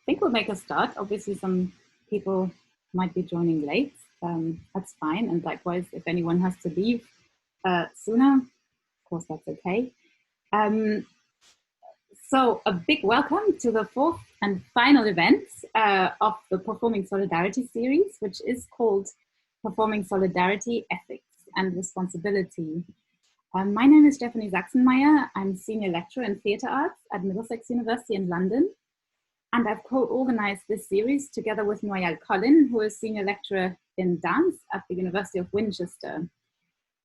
think we'll make a start. Obviously, some people might be joining late. That's fine. And likewise, if anyone has to leave sooner, of course, that's okay. So a big welcome to the fourth and final event of the Performing Solidarity series, which is called Performing Solidarity, Ethics and Responsibility. My name is Stefanie Sachsenmaier. I'm Senior Lecturer in Theatre Arts at Middlesex University in London. And I've co-organized this series together with Noyale Colin, who is Senior Lecturer in Dance at the University of Winchester.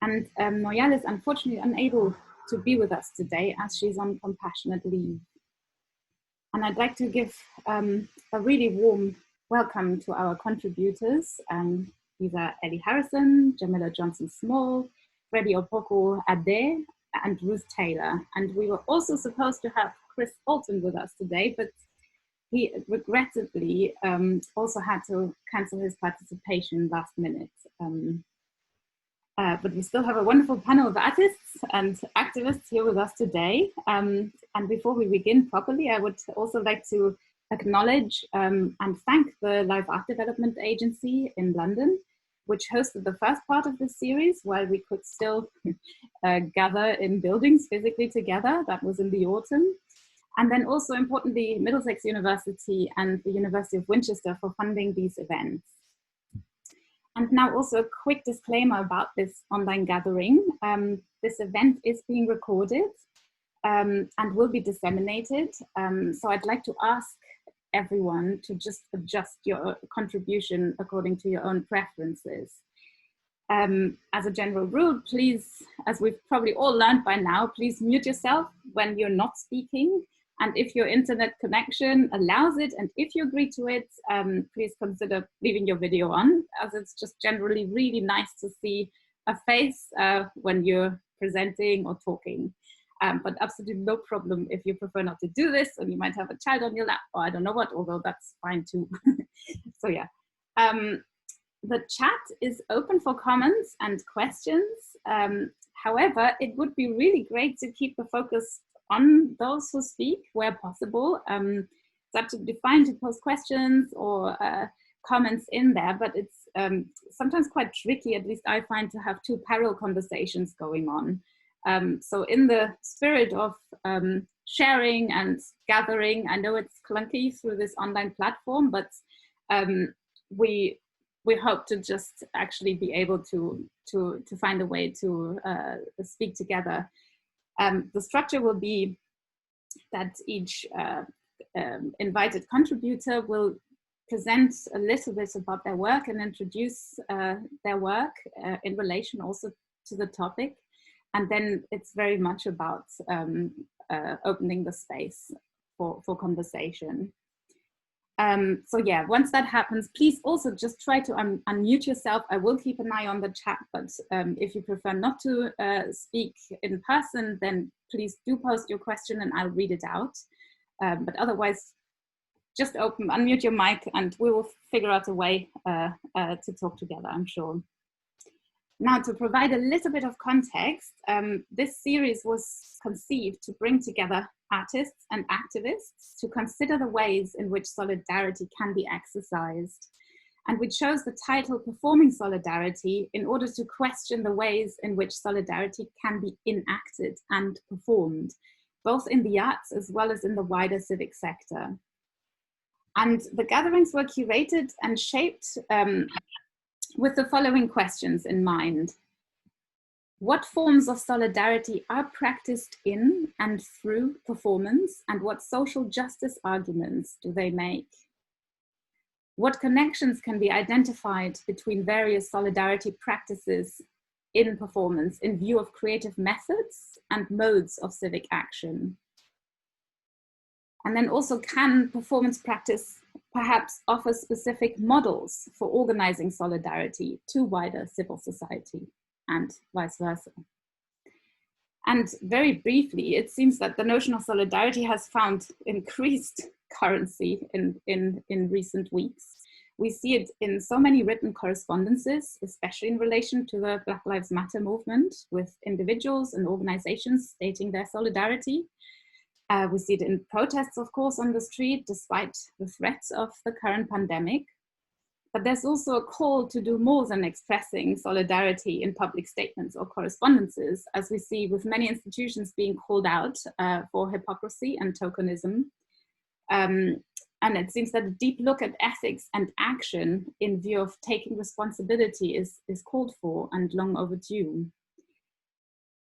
And Noyale is unfortunately unable to be with us today as she's on compassionate leave. And I'd like to give a really warm welcome to our contributors. These are Ellie Harrison, Jamila Johnson-Small, Freddie Opoku Ade, and Ruth Taylor. And we were also supposed to have Chris Bolton with us today, but he regrettably also had to cancel his participation last minute. But we still have a wonderful panel of artists and activists here with us today. And before we begin properly, I would also like to acknowledge and thank the Live Art Development Agency in London, which hosted the first part of this series while we could still gather in buildings physically together. That was in the autumn. And then also importantly, Middlesex University and the University of Winchester for funding these events. And now also a quick disclaimer about this online gathering. This event is being recorded and will be disseminated. So I'd like to ask everyone to just adjust your contribution according to your own preferences. As a general rule, please, as we've probably all learned by now, please mute yourself when you're not speaking. And if your internet connection allows it, and if you agree to it, please consider leaving your video on, as it's just generally really nice to see a face when you're presenting or talking. But absolutely no problem if you prefer not to do this, and you might have a child on your lap, or I don't know what, although that's fine too. So yeah. The chat is open for comments and questions. However, it would be really great to keep the focus on those who speak where possible. It's absolutely fine to post questions or comments in there, but it's sometimes quite tricky, at least I find, to have two parallel conversations going on. So in the spirit of sharing and gathering, I know it's clunky through this online platform, but we hope to just actually be able to find a way to speak together. The structure will be that each invited contributor will present a little bit about their work and introduce their work in relation also to the topic. And then it's very much about opening the space for conversation. So yeah, once that happens, please also just try to unmute yourself. I will keep an eye on the chat, but if you prefer not to speak in person, then please do post your question and I'll read it out. But otherwise, just unmute your mic and we will figure out a way to talk together, I'm sure. Now, to provide a little bit of context, this series was conceived to bring together artists and activists to consider the ways in which solidarity can be exercised. And we chose the title Performing Solidarity in order to question the ways in which solidarity can be enacted and performed, both in the arts as well as in the wider civic sector. And the gatherings were curated and shaped with the following questions in mind. What forms of solidarity are practiced in and through performance, and what social justice arguments do they make? What connections can be identified between various solidarity practices in performance in view of creative methods and modes of civic action? And then also, can performance practice perhaps offer specific models for organizing solidarity to wider civil society, and vice versa? And very briefly, it seems that the notion of solidarity has found increased currency in recent weeks. We see it in so many written correspondences, especially in relation to the Black Lives Matter movement, with individuals and organizations stating their solidarity. We see it in protests, of course, on the street, despite the threats of the current pandemic. But there's also a call to do more than expressing solidarity in public statements or correspondences, as we see with many institutions being called out for hypocrisy and tokenism. And it seems that a deep look at ethics and action in view of taking responsibility is called for and long overdue.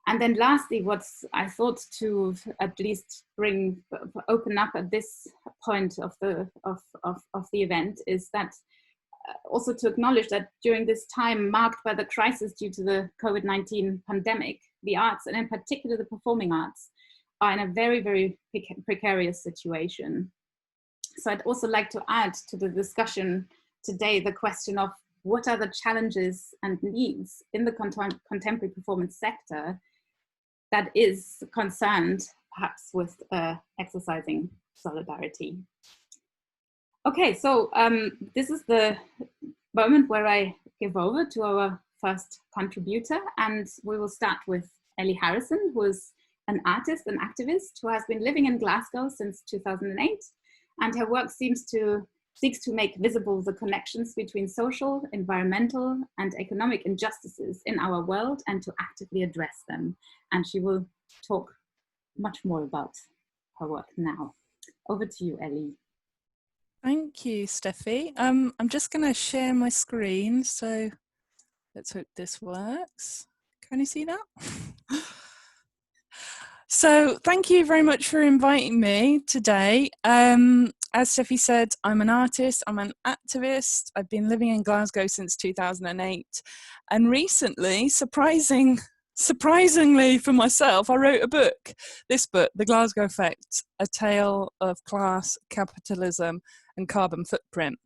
And then lastly, what I thought to at least open up at this point of the event is that also to acknowledge that during this time marked by the crisis due to the COVID-19 pandemic, the arts, and in particular the performing arts, are in a very, very precarious situation. So I'd also like to add to the discussion today the question of what are the challenges and needs in the contemporary performance sector that is concerned perhaps with exercising solidarity. Okay, so this is the moment where I give over to our first contributor, and we will start with Ellie Harrison, who is an artist and activist who has been living in Glasgow since 2008, and her work seeks to make visible the connections between social, environmental, and economic injustices in our world and to actively address them. And she will talk much more about her work now. Over to you, Ellie. Thank you, Steffi. I'm just going to share my screen, so let's hope this works. Can you see that? So thank you very much for inviting me today. As Steffi said, I'm an artist, I'm an activist. I've been living in Glasgow since 2008. And recently, surprisingly for myself, I wrote a book, this book, The Glasgow Effect, A Tale of Class, Capitalism and Carbon Footprint.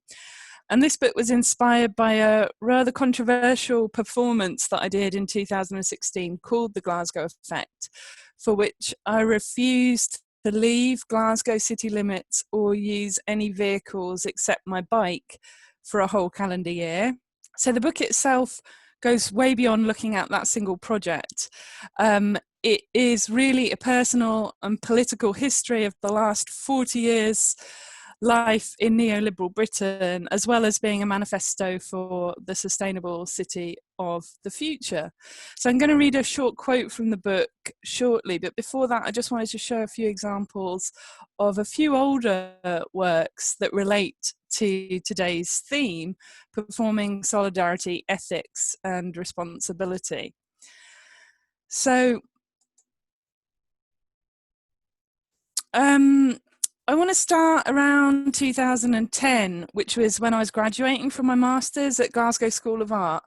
And this book was inspired by a rather controversial performance that I did in 2016 called The Glasgow Effect, for which I refused to leave Glasgow city limits or use any vehicles except my bike for a whole calendar year. So the book itself goes way beyond looking at that single project. It is really a personal and political history of the last 40 years life in neoliberal Britain, as well as being a manifesto for the sustainable city of the future. So I'm going to read a short quote from the book shortly, but before that I just wanted to show a few examples of a few older works that relate to today's theme, performing solidarity, ethics and responsibility. So I want to start around 2010, which was when I was graduating from my master's at Glasgow School of Art,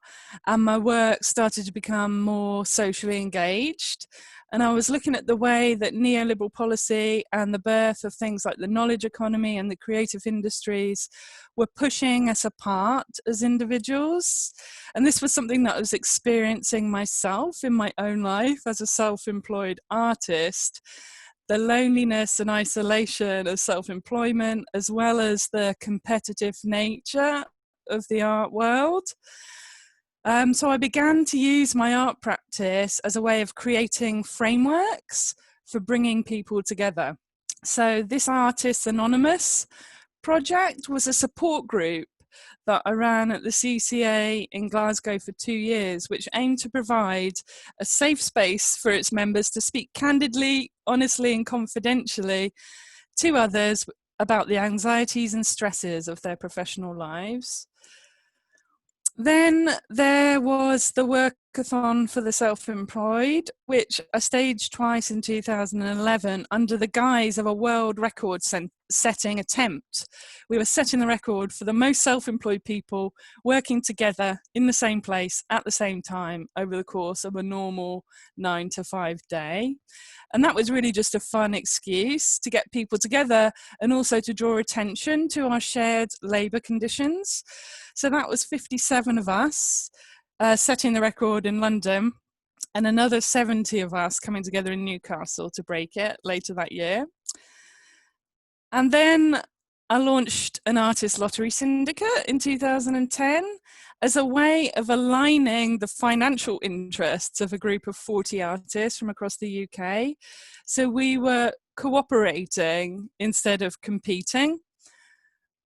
and my work started to become more socially engaged. And I was looking at the way that neoliberal policy and the birth of things like the knowledge economy and the creative industries were pushing us apart as individuals. And this was something that I was experiencing myself in my own life as a self-employed artist. The loneliness and isolation of self-employment, as well as the competitive nature of the art world. So I began to use my art practice as a way of creating frameworks for bringing people together. So this Artists Anonymous project was a support group that I ran at the CCA in Glasgow for 2 years, which aimed to provide a safe space for its members to speak candidly, honestly and confidentially to others about the anxieties and stresses of their professional lives. Then there was the workathon for the self-employed, which I staged twice in 2011 under the guise of a world record setting attempt. We were setting the record for the most self-employed people working together in the same place at the same time over the course of a normal 9 to 5 day. And that was really just a fun excuse to get people together and also to draw attention to our shared labour conditions. So that was 57 of us setting the record in London, and another 70 of us coming together in Newcastle to break it later that year. And then I launched an artist lottery syndicate in 2010 as a way of aligning the financial interests of a group of 40 artists from across the UK. So we were cooperating instead of competing.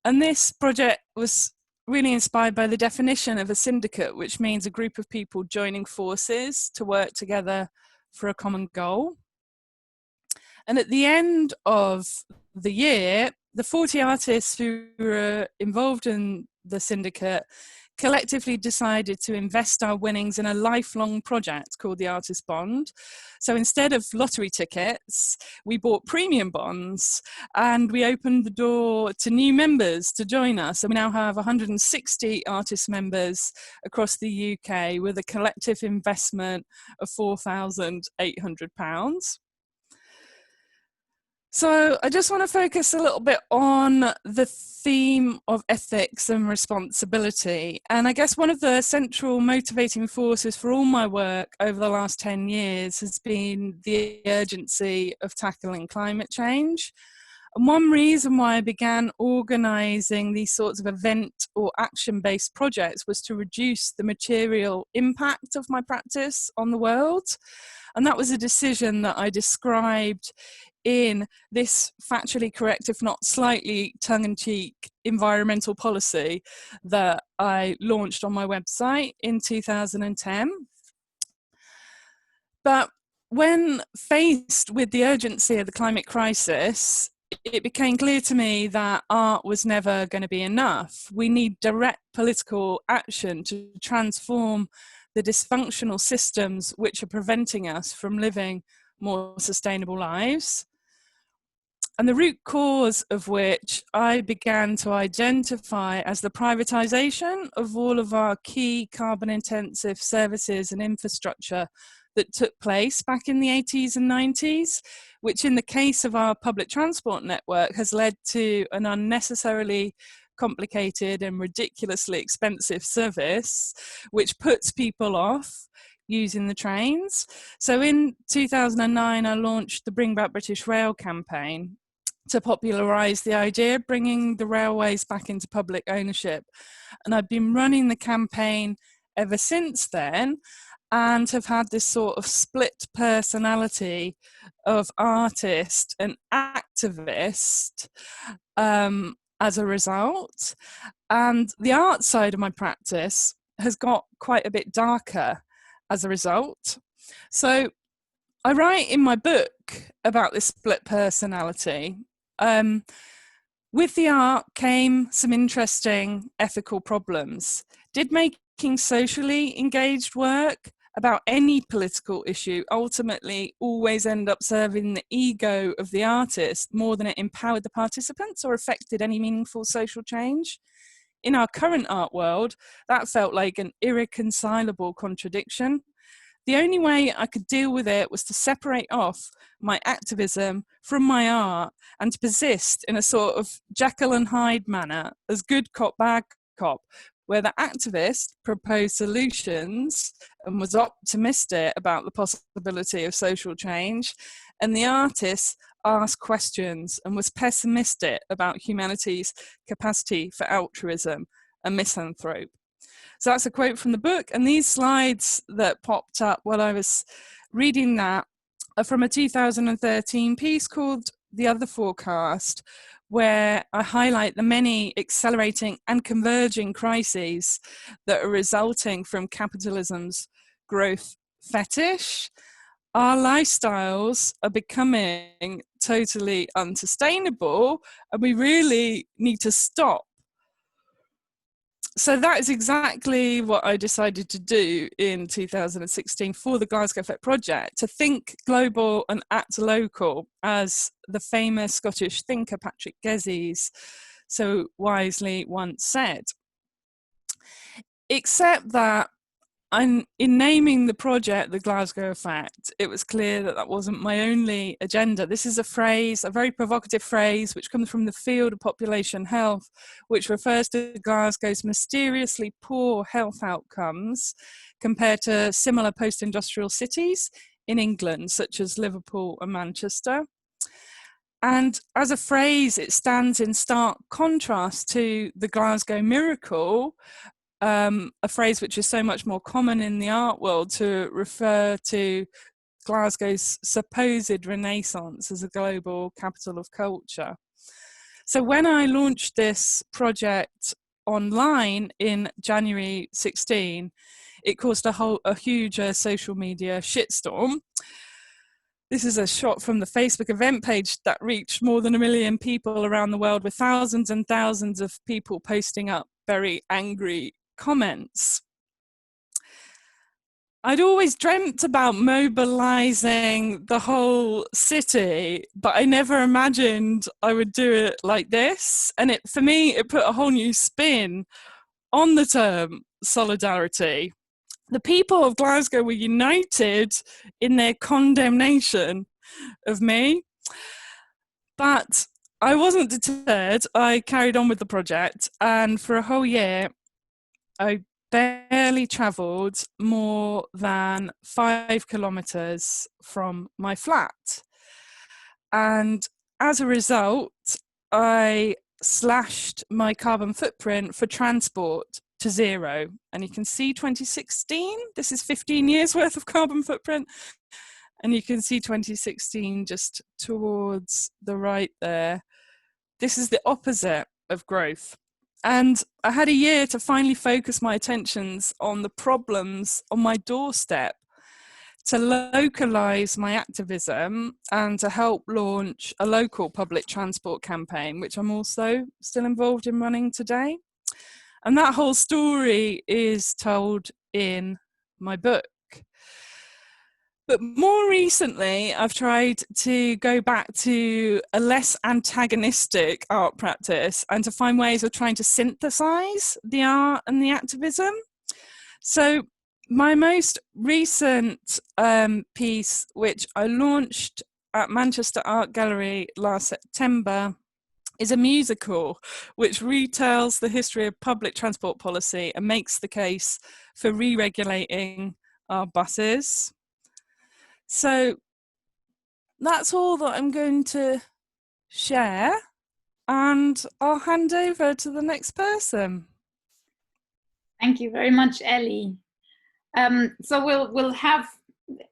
And this project was really inspired by the definition of a syndicate, which means a group of people joining forces to work together for a common goal. And at the end of the year, the 40 artists who were involved in the syndicate collectively decided to invest our winnings in a lifelong project called the Artist Bond. So instead of lottery tickets, we bought premium bonds and we opened the door to new members to join us. And we now have 160 artist members across the UK with a collective investment of £4,800. So I just want to focus a little bit on the theme of ethics and responsibility. And I guess one of the central motivating forces for all my work over the last 10 years has been the urgency of tackling climate change. And one reason why I began organising these sorts of event or action-based projects was to reduce the material impact of my practice on the world. And that was a decision that I described in this factually correct, if not slightly tongue-in-cheek, environmental policy that I launched on my website in 2010. But when faced with the urgency of the climate crisis, it became clear to me that art was never going to be enough. We need direct political action to transform the dysfunctional systems which are preventing us from living more sustainable lives. And the root cause of which I began to identify as the privatisation of all of our key carbon-intensive services and infrastructure that took place back in the 80s and 90s, which in the case of our public transport network has led to an unnecessarily complicated and ridiculously expensive service, which puts people off using the trains. So in 2009, I launched the Bring Back British Rail campaign to popularise the idea of bringing the railways back into public ownership. And I've been running the campaign ever since then and have had this sort of split personality of artist and activist as a result. And the art side of my practice has got quite a bit darker as a result. So I write in my book about this split personality. With the art came some interesting ethical problems. Did making socially engaged work about any political issue ultimately always end up serving the ego of the artist more than it empowered the participants or affected any meaningful social change? In our current art world, that felt like an irreconcilable contradiction. The only way I could deal with it was to separate off my activism from my art and to persist in a sort of Jekyll and Hyde manner as good cop, bad cop, where the activist proposed solutions and was optimistic about the possibility of social change, and the artist asked questions and was pessimistic about humanity's capacity for altruism and misanthrope. So that's a quote from the book, and these slides that popped up while I was reading that are from a 2013 piece called The Other Forecast, where I highlight the many accelerating and converging crises that are resulting from capitalism's growth fetish. Our lifestyles are becoming totally unsustainable, and we really need to stop. So that is exactly what I decided to do in 2016 for the Glasgow Effect project, to think global and act local, as the famous Scottish thinker Patrick Gesses so wisely once said. Except that in naming the project the Glasgow Effect, it was clear that that wasn't my only agenda. This is a phrase, a very provocative phrase, which comes from the field of population health, which refers to Glasgow's mysteriously poor health outcomes compared to similar post-industrial cities in England, such as Liverpool and Manchester. And as a phrase, it stands in stark contrast to the Glasgow Miracle, a phrase which is so much more common in the art world to refer to Glasgow's supposed renaissance as a global capital of culture. So when I launched this project online in January 16, it caused a huge social media shitstorm. This is a shot from the Facebook event page that reached more than 1 million people around the world, with thousands and thousands of people posting up very angry comments. I'd always dreamt about mobilizing the whole city, but I never imagined I would do it like this. And for me, it put a whole new spin on the term solidarity. The people of Glasgow were united in their condemnation of me, but I wasn't deterred. I carried on with the project, and for a whole year, I barely travelled more than 5 kilometres from my flat. And as a result, I slashed my carbon footprint for transport to zero. And you can see 2016, this is 15 years worth of carbon footprint. And you can see 2016 just towards the right there. This is the opposite of growth. And I had a year to finally focus my attentions on the problems on my doorstep, to localise my activism and to help launch a local public transport campaign, which I'm also still involved in running today. And that whole story is told in my book. But more recently, I've tried to go back to a less antagonistic art practice and to find ways of trying to synthesize the art and the activism. So my most recent piece, which I launched at Manchester Art Gallery last September, is a musical which retells the history of public transport policy and makes the case for re-regulating our buses. So that's all that I'm going to share, and I'll hand over to the next person. Thank you very much, Ellie. So we'll have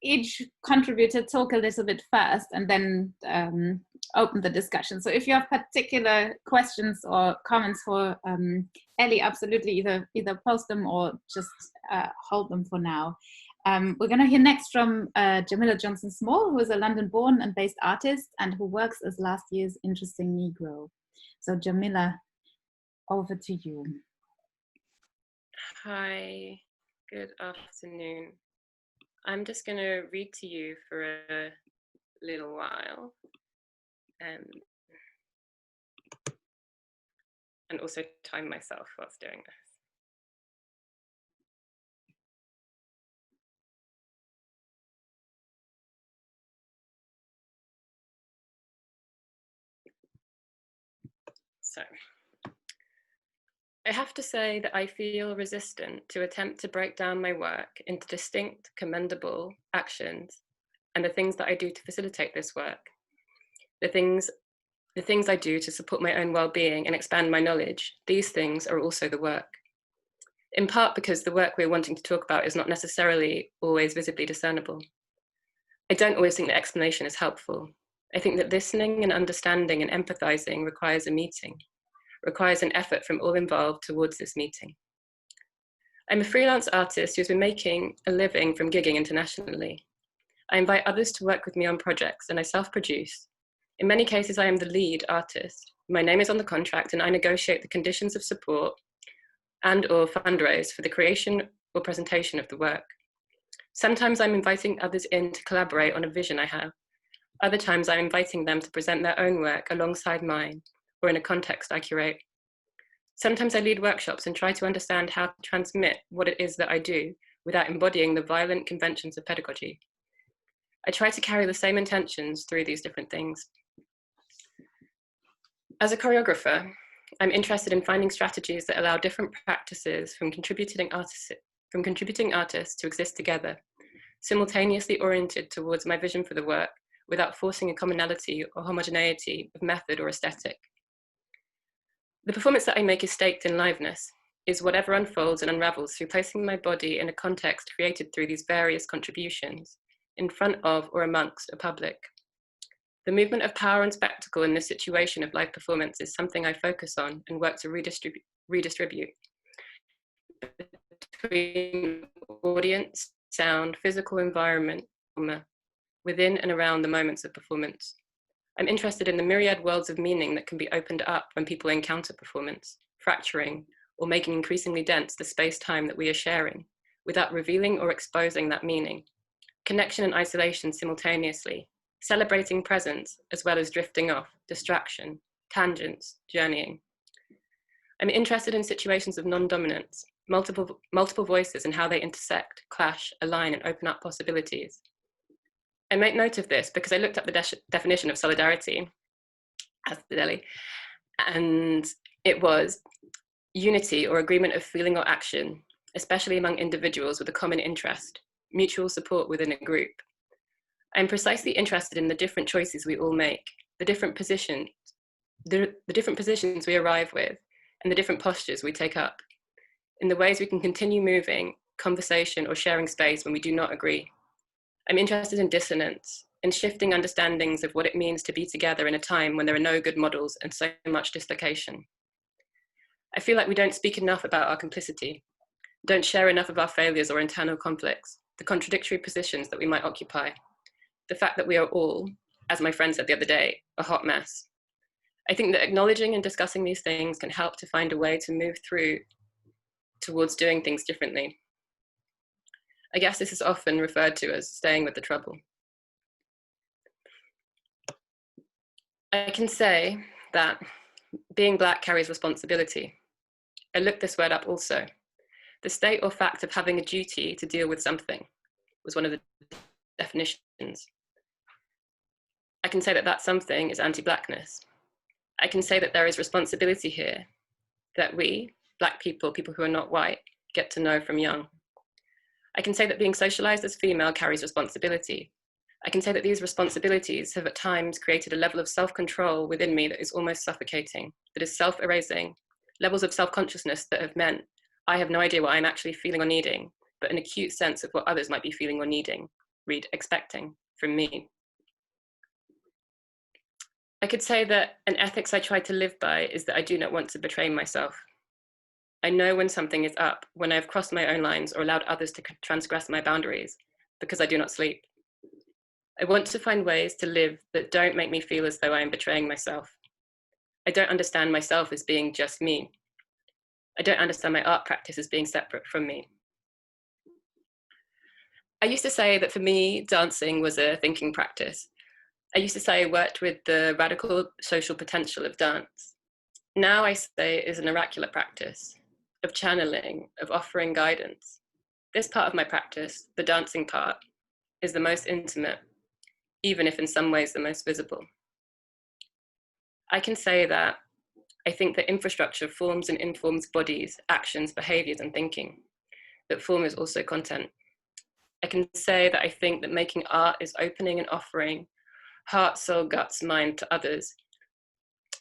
each contributor talk a little bit first, and then open the discussion. So if you have particular questions or comments for Ellie, absolutely either post them or just hold them for now. We're going to hear next from Jamila Johnson-Small, who is a London-born and based artist and who works as last year's Interesting Negro. So Jamila, over to you. Hi, good afternoon. I'm just going to read to you for a little while, and also time myself whilst doing this. So, I have to say that I feel resistant to attempt to break down my work into distinct, commendable actions and the things that I do to facilitate this work. The things I do to support my own well-being and expand my knowledge, these things are also the work. In part because the work we're wanting to talk about is not necessarily always visibly discernible. I don't always think that explanation is helpful. I think that listening and understanding and empathizing requires a meeting, requires an effort from all involved towards this meeting. I'm a freelance artist who's been making a living from gigging internationally. I invite others to work with me on projects and I self-produce. In many cases, I am the lead artist. My name is on the contract and I negotiate the conditions of support and/or fundraise for the creation or presentation of the work. Sometimes I'm inviting others in to collaborate on a vision I have. Other times I'm inviting them to present their own work alongside mine or in a context I curate. Sometimes I lead workshops and try to understand how to transmit what it is that I do without embodying the violent conventions of pedagogy. I try to carry the same intentions through these different things. As a choreographer, I'm interested in finding strategies that allow different practices from contributing artists to exist together, simultaneously oriented towards my vision for the work without forcing a commonality or homogeneity of method or aesthetic. The performance that I make is staked in liveness, is whatever unfolds and unravels through placing my body in a context created through these various contributions, in front of or amongst a public. The movement of power and spectacle in this situation of live performance is something I focus on and work to redistribute between audience, sound, physical environment, within and around the moments of performance. I'm interested in the myriad worlds of meaning that can be opened up when people encounter performance, fracturing or making increasingly dense the space-time that we are sharing, without revealing or exposing that meaning. Connection and isolation simultaneously, celebrating presence as well as drifting off, distraction, tangents, journeying. I'm interested in situations of non-dominance, multiple voices and how they intersect, clash, align, and open up possibilities. I make note of this because I looked up the definition of solidarity, as the Delhi, and it was unity or agreement of feeling or action, especially among individuals with a common interest, mutual support within a group. I'm precisely interested in the different choices we all make, the different positions we arrive with, and the different postures we take up, in the ways we can continue moving, conversation, or sharing space when we do not agree. I'm interested in dissonance, in shifting understandings of what it means to be together in a time when there are no good models and so much dislocation. I feel like we don't speak enough about our complicity, don't share enough of our failures or internal conflicts, the contradictory positions that we might occupy, the fact that we are all, as my friend said the other day, a hot mess. I think that acknowledging and discussing these things can help to find a way to move through towards doing things differently. I guess this is often referred to as staying with the trouble. I can say that being Black carries responsibility. I looked this word up also. The state or fact of having a duty to deal with something was one of the definitions. I can say that that something is anti-Blackness. I can say that there is responsibility here that we, Black people, people who are not white, get to know from young. I can say that being socialized as female carries responsibility. I can say that these responsibilities have at times created a level of self-control within me that is almost suffocating, that is self-erasing, levels of self-consciousness that have meant I have no idea what I'm actually feeling or needing, but an acute sense of what others might be feeling or needing, read expecting, from me. I could say that an ethics I try to live by is that I do not want to betray myself. I know when something is up, when I have crossed my own lines or allowed others to transgress my boundaries, because I do not sleep. I want to find ways to live that don't make me feel as though I am betraying myself. I don't understand myself as being just me. I don't understand my art practice as being separate from me. I used to say that for me, dancing was a thinking practice. I used to say I worked with the radical social potential of dance. Now I say it is an oracular practice of channeling, of offering guidance. This part of my practice, the dancing part, is the most intimate, even if in some ways the most visible. I can say that I think that infrastructure forms and informs bodies, actions, behaviors, and thinking, that form is also content. I can say that I think that making art is opening and offering heart, soul, guts, mind to others,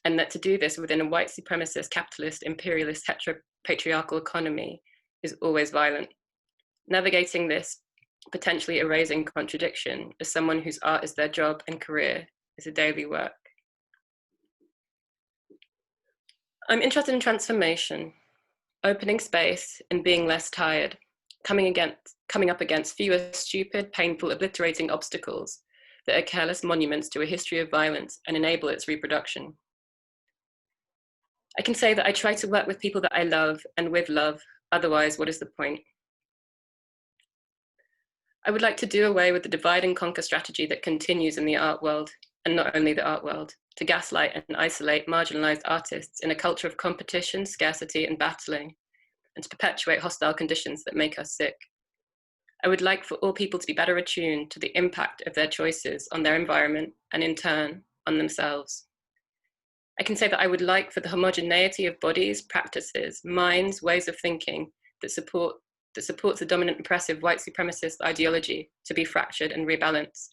and that to do this within a white supremacist, capitalist, imperialist, heteropatriarchal economy is always violent. Navigating this potentially erasing contradiction as someone whose art is their job and career is a daily work. I'm interested in transformation, opening space and being less tired, coming up against fewer stupid, painful, obliterating obstacles that are careless monuments to a history of violence and enable its reproduction. I can say that I try to work with people that I love and with love, otherwise what is the point? I would like to do away with the divide and conquer strategy that continues in the art world, and not only the art world, to gaslight and isolate marginalized artists in a culture of competition, scarcity, and battling, and to perpetuate hostile conditions that make us sick. I would like for all people to be better attuned to the impact of their choices on their environment and in turn on themselves. I can say that I would like for the homogeneity of bodies, practices, minds, ways of thinking that supports the dominant oppressive white supremacist ideology to be fractured and rebalanced.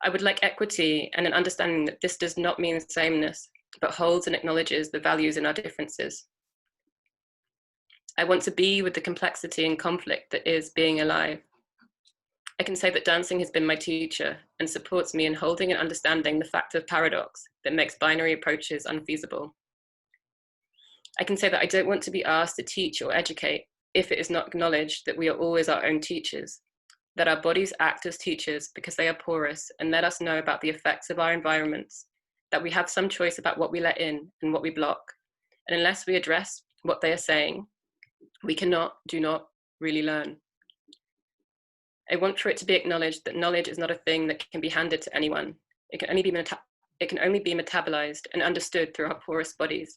I would like equity and an understanding that this does not mean sameness, but holds and acknowledges the values in our differences. I want to be with the complexity and conflict that is being alive. I can say that dancing has been my teacher and supports me in holding and understanding the fact of paradox that makes binary approaches unfeasible. I can say that I don't want to be asked to teach or educate if it is not acknowledged that we are always our own teachers, that our bodies act as teachers because they are porous and let us know about the effects of our environments, that we have some choice about what we let in and what we block. And unless we address what they are saying, we do not really learn. I want for it to be acknowledged that knowledge is not a thing that can be handed to anyone. It can only be metabolized and understood through our porous bodies.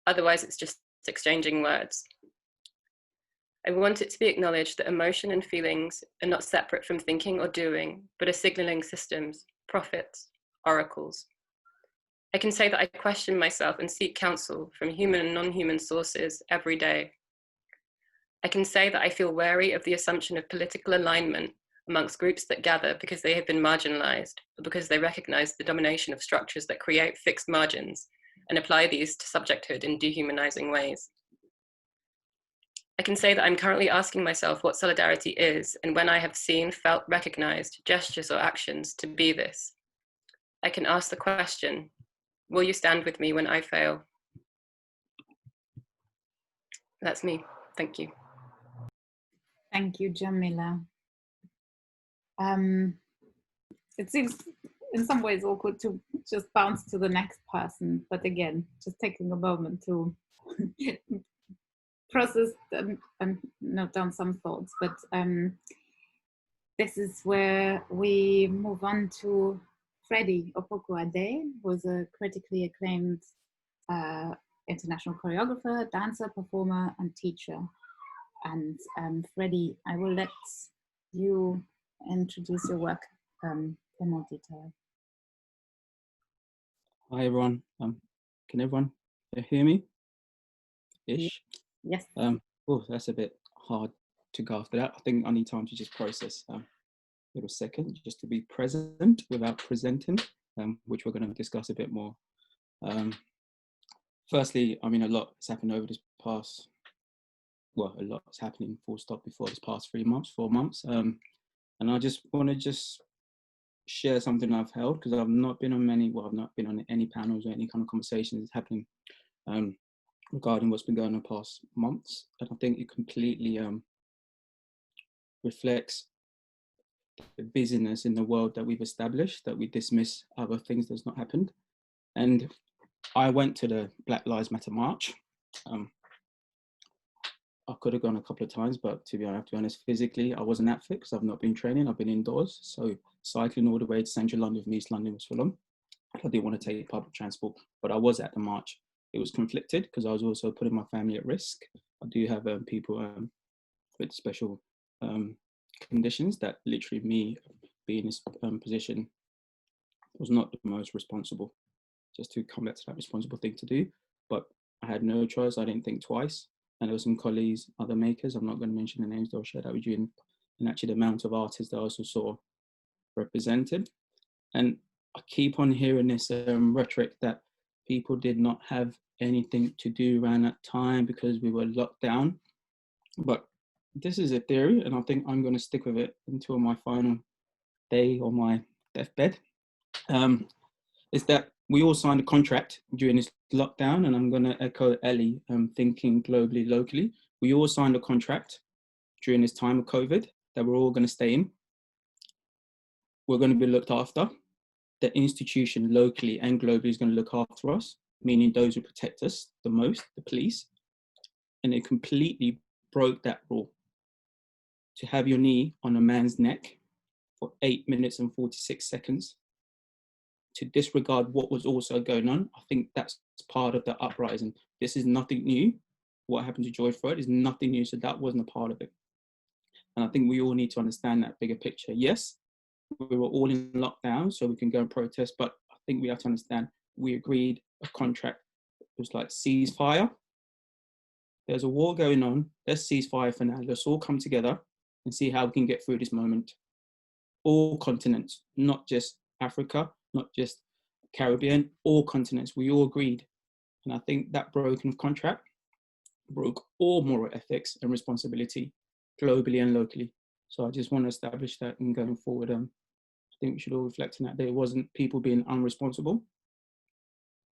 Otherwise, it's just exchanging words. I want it to be acknowledged that emotion and feelings are not separate from thinking or doing, but are signaling systems, prophets, oracles. I can say that I question myself and seek counsel from human and non-human sources every day. I can say that I feel wary of the assumption of political alignment amongst groups that gather because they have been marginalized or because they recognize the domination of structures that create fixed margins and apply these to subjecthood in dehumanizing ways. I can say that I'm currently asking myself what solidarity is and when I have seen, felt, recognized gestures or actions to be this. I can ask the question, will you stand with me when I fail? That's me. Thank you. Thank you, Jamila. It seems in some ways awkward to just bounce to the next person, but again, just taking a moment to process and note down some thoughts. But this is where we move on to Freddie Opoku-Ade, who is a critically acclaimed international choreographer, dancer, performer, and teacher. And Freddie, I will let you introduce your work in more detail. Hi everyone. Can everyone hear me? Ish. Yes. Oh, that's a bit hard to go after that. I think I need time to just process. Little second, just to be present without presenting, which we're going to discuss a bit more. Firstly, I mean, a lot has happened over this past. Well, a lot is happening. Full stop. Before this past 4 months, and I just want to share something I've held because I've not been on many. Well, I've not been on any panels or any kind of conversations that's happening regarding what's been going on the past months, and I think it completely reflects the busyness in the world that we've established, that we dismiss other things that's not happened. And I went to the Black Lives Matter march. I could have gone a couple of times, but to be honest, physically, I wasn't that fit because I've not been training. I've been indoors. So cycling all the way to central London from East London was full on. I didn't want to take public transport, but I was at the march. It was conflicted because I was also putting my family at risk. I do have people with special conditions that literally me being in this position was not the most responsible, just to come back to that responsible thing to do. But I had no choice. I didn't think twice. And there were some colleagues, other makers, I'm not going to mention the names, they'll share that with you, and actually the amount of artists that I also saw represented. And I keep on hearing this rhetoric that people did not have anything to do around that time because we were locked down. But this is a theory, and I think I'm going to stick with it until my final day on my deathbed. Is that we all signed a contract during this lockdown, and I'm going to echo Ellie, thinking globally, locally. We all signed a contract during this time of COVID that we're all going to stay in. We're going to be looked after. The institution locally and globally is going to look after us, meaning those who protect us the most, the police. And it completely broke that rule. To have your knee on a man's neck for 8 minutes and 46 seconds, to disregard what was also going on, I think that's part of the uprising. This is nothing new. What happened to George Floyd is nothing new, so that wasn't a part of it. And I think we all need to understand that bigger picture. Yes, we were all in lockdown, so we can go and protest, but I think we have to understand we agreed a contract. It was like ceasefire. There's a war going on. Let's ceasefire for now. Let's all come together and see how we can get through this moment. All continents, not just Africa, not just Caribbean, all continents, we all agreed. And I think that broken contract broke all moral ethics and responsibility globally and locally. So I just want to establish that, and going forward, I think we should all reflect on that it wasn't people being unresponsible.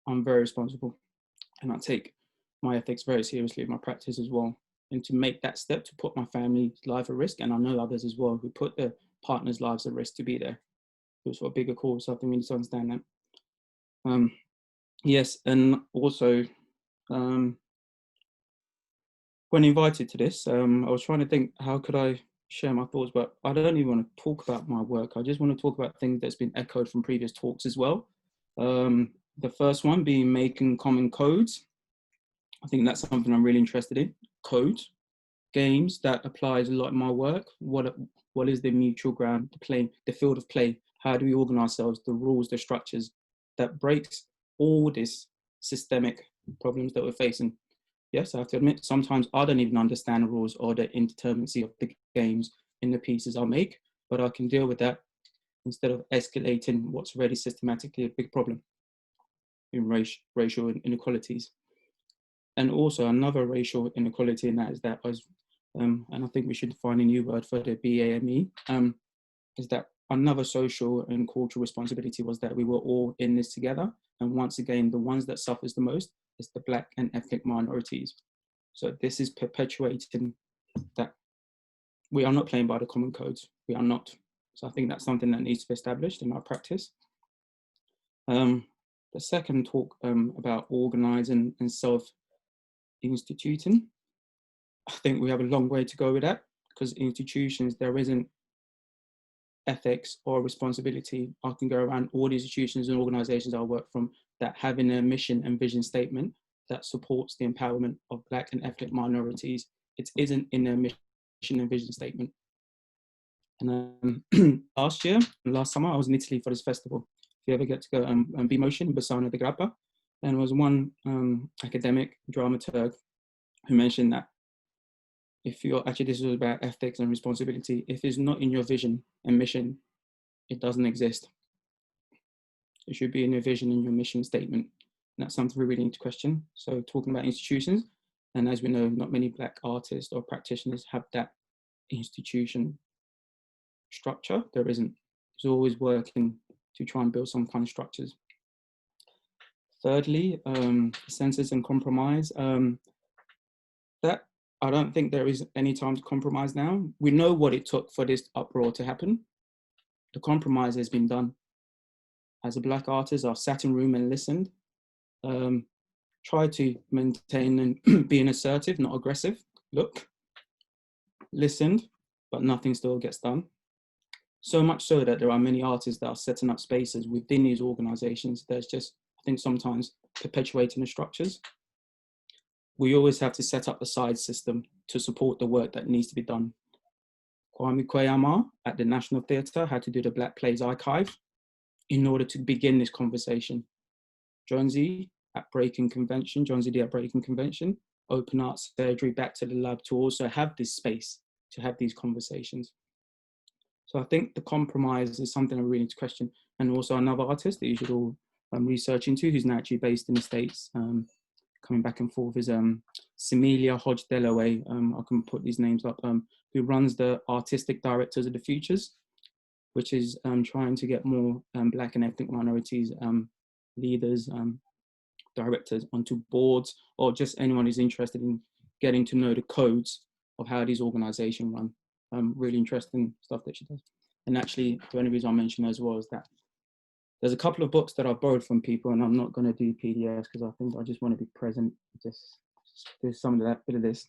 I'm very responsible, and I take my ethics very seriously in my practice as well. And to make that step, to put my family's life at risk, and I know others as well who put their partners' lives at risk to be there. It was for a bigger cause, so I think we need to understand that. Yes, and also, when invited to this, I was trying to think, how could I share my thoughts, but I don't even want to talk about my work. I just want to talk about things that's been echoed from previous talks as well. The first one being making common codes. I think that's something I'm really interested in. Codes, games, that applies a lot in my work. What is the mutual ground, the field of play? How do we organize ourselves, the rules, the structures that breaks all this systemic problems that we're facing? Yes, I have to admit, sometimes I don't even understand the rules or the indeterminacy of the games in the pieces I make, but I can deal with that instead of escalating what's already systematically a big problem in racial inequalities. And also another racial inequality in that is that, and I think we should find a new word for the BAME, is that another social and cultural responsibility was that we were all in this together. And once again, the ones that suffers the most is the Black and ethnic minorities. So this is perpetuating that we are not playing by the common codes. We are not. So I think that's something that needs to be established in our practice. The second talk about organising and self-instituting. I think we have a long way to go with that, because institutions, there isn't ethics or responsibility. I can go around all the institutions and organisations I work from that having a mission and vision statement that supports the empowerment of Black and ethnic minorities. It isn't in their mission and vision statement. And last summer, I was in Italy for this festival. If you ever get to go and be motion in Bassano di Grappa, and there was one academic dramaturg who mentioned that if you're, actually this was about ethics and responsibility, if it's not in your vision and mission, it doesn't exist. It should be in your vision and your mission statement. And that's something we really need to question. So talking about institutions, and as we know, not many Black artists or practitioners have that institution structure. There isn't. There's always working to try and build some kind of structures. Thirdly, Dissensus and Compromise. That I don't think there is any time to compromise now. We know what it took for this uproar to happen. The compromise has been done. As a Black artist, I've sat in room and listened, tried to maintain and being assertive, not aggressive. Look, listened, but nothing still gets done. So much so that there are many artists that are setting up spaces within these organizations. There's just, I think sometimes perpetuating the structures. We always have to set up a side system to support the work that needs to be done. Kwame Kwei-Armah at the National Theatre had to do the Black Plays Archive in order to begin this conversation. John Z at Breaking Convention, John Z at Breaking Convention, Open Art Surgery back to the lab to also have this space to have these conversations. So I think the compromise is something I really need to question. And also another artist that you should all research into, who's now actually based in the States, coming back and forth, is Semilia Hodge Dalloway. I can put these names up, who runs the Artistic Directors of the Futures, which is trying to get more Black and ethnic minorities leaders, directors onto boards, or just anyone who's interested in getting to know the codes of how these organizations run. Really interesting stuff that she does. And actually, the only reason I mention as well is that there's a couple of books that I borrowed from people, and I'm not going to do PDFs because I think I just want to be present. Just do some of that bit of this.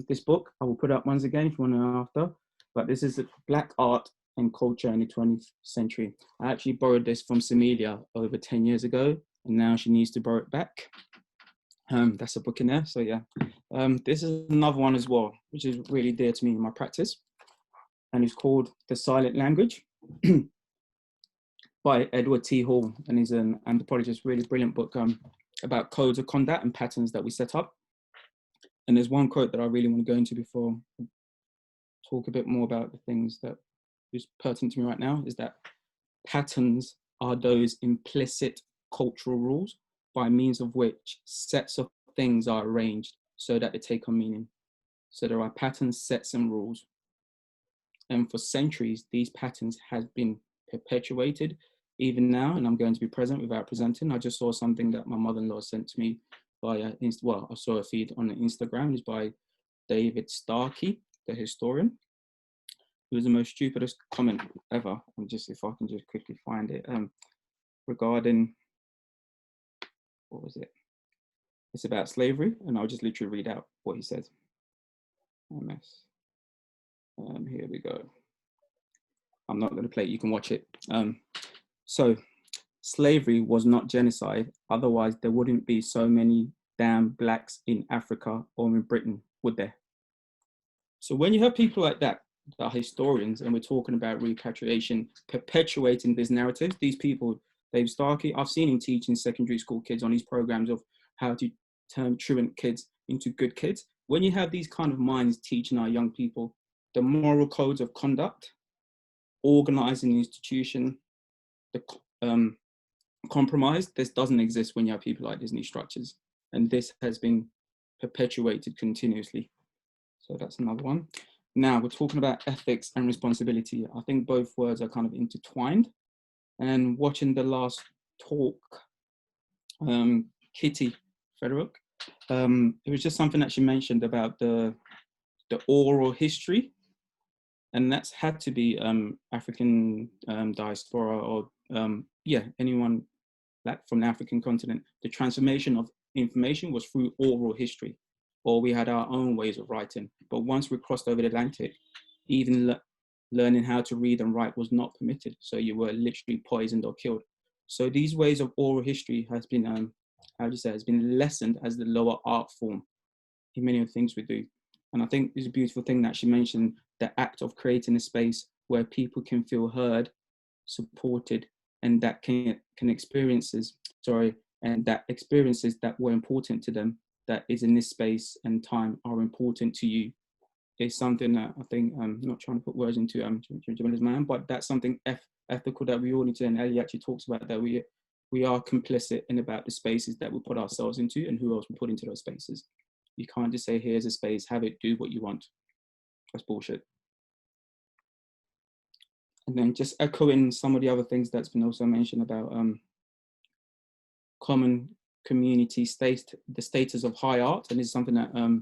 This book, I will put up once again if you want to know after, but this is Black Art and Culture in the 20th Century. I actually borrowed this from Semilia over 10 years ago, and now she needs to borrow it back. That's a book in there, so yeah. This is another one as well, which is really dear to me in my practice, and it's called The Silent Language by Edward T. Hall, and he's an anthropologist. Really brilliant book about codes of conduct and patterns that we set up. And there's one quote that I really want to go into before I talk a bit more about the things that is pertinent to me right now, is that patterns are those implicit cultural rules by means of which sets of things are arranged so that they take on meaning. So there are patterns, sets, and rules. And for centuries, these patterns have been perpetuated even now, and I'm going to be present without presenting. I just saw something that my mother-in-law sent to me via, well, I saw a feed on Instagram. It's by David Starkey, the historian. It was the most stupidest comment ever. And just, if I can just quickly find it, regarding, what was it? It's about slavery, and I'll just literally read out what he said. MS. Here we go. I'm not going to play it, you can watch it. So, slavery was not genocide, otherwise there wouldn't be so many damn blacks in Africa or in Britain, would there? So when you have people like that are historians, and we're talking about repatriation, perpetuating this narrative, these people, Dave Starkey, I've seen him teaching secondary school kids on these programs of how to turn truant kids into good kids. When you have these kind of minds teaching our young people the moral codes of conduct, organizing the institution, the compromise, this doesn't exist when you have people like Disney structures. And this has been perpetuated continuously. So that's another one. Now we're talking about ethics and responsibility. I think both words are kind of intertwined. And watching the last talk, Kitty Frederick, it was just something that she mentioned about the oral history. And that's had to be African diaspora or anyone from the African continent. The transformation of information was through oral history, or we had our own ways of writing. But once we crossed over the Atlantic, even learning how to read and write was not permitted. So you were literally poisoned or killed. So these ways of oral history has been, has been lessened as the lower art form in many of the things we do. And I think it's a beautiful thing that she mentioned, the act of creating a space where people can feel heard, supported, and that experiences that were important to them, that is in this space and time, are important to you. Is something that I think, I'm not trying to put words into Jamila's mind, but that's something ethical that we all need to, and Ellie actually talks about that we are complicit in about the spaces that we put ourselves into and who else we put into those spaces. You can't just say, here's a space, have it, do what you want. That's bullshit. And then just echoing some of the other things that's been also mentioned about common community the status of high art. And this is something that I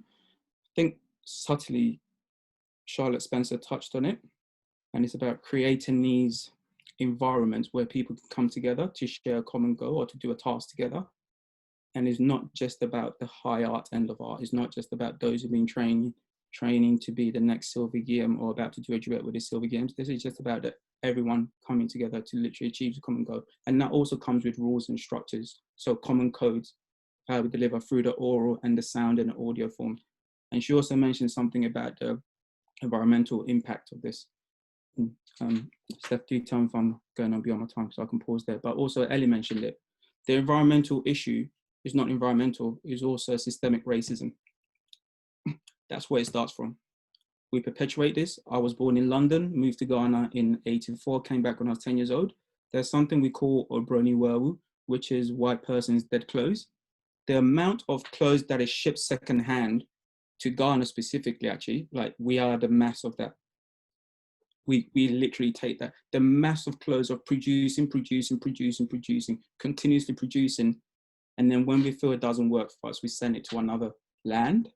think subtly Charlotte Spencer touched on it. And it's about creating these environments where people can come together to share a common goal or to do a task together. And it's not just about the high art end of art. It's not just about those who've been training to be the next Sylvie Guillaume or about to do a duet with the Sylvie Guillaumes. This is just about everyone coming together to literally achieve the common goal. And that also comes with rules and structures. So common codes, how we deliver through the oral and the sound and the audio form. And she also mentioned something about the environmental impact of this. Steph, do tell me if I'm going on beyond my time, so I can pause there. But also Ellie mentioned it. The environmental issue is not environmental, it's also systemic racism. That's where it starts from. We perpetuate this. I was born in London, moved to Ghana in '84, came back when I was 10 years old. There's something we call Obroni Wewu, which is white person's dead clothes. The amount of clothes that is shipped secondhand to Ghana specifically, actually, like we are the mass of that. We literally take that. The mass of clothes of producing, continuously producing. And then when we feel it doesn't work for us, we send it to another land,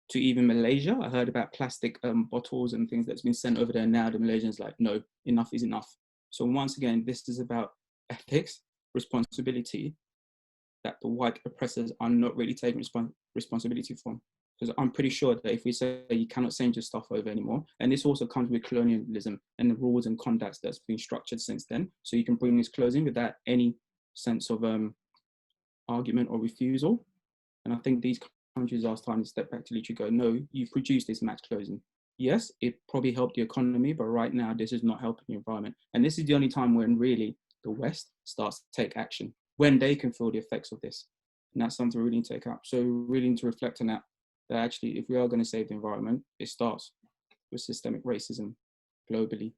to even Malaysia. I heard about plastic bottles and things that's been sent over there now. The Malaysians like, no, enough is enough. So once again, this is about ethics, responsibility, that the white oppressors are not really taking responsibility for. Because I'm pretty sure that if we say you cannot send your stuff over anymore, and this also comes with colonialism and the rules and conducts that's been structured since then, so you can bring this clothing without any sense of argument or refusal. And I think these countries are starting to step back to literally go, no, you've produced this match clothing. Yes, it probably helped the economy, but right now this is not helping the environment. And this is the only time when really the West starts to take action, when they can feel the effects of this. And that's something we really need to take up. So we really need to reflect on that actually, if we are going to save the environment, it starts with systemic racism globally.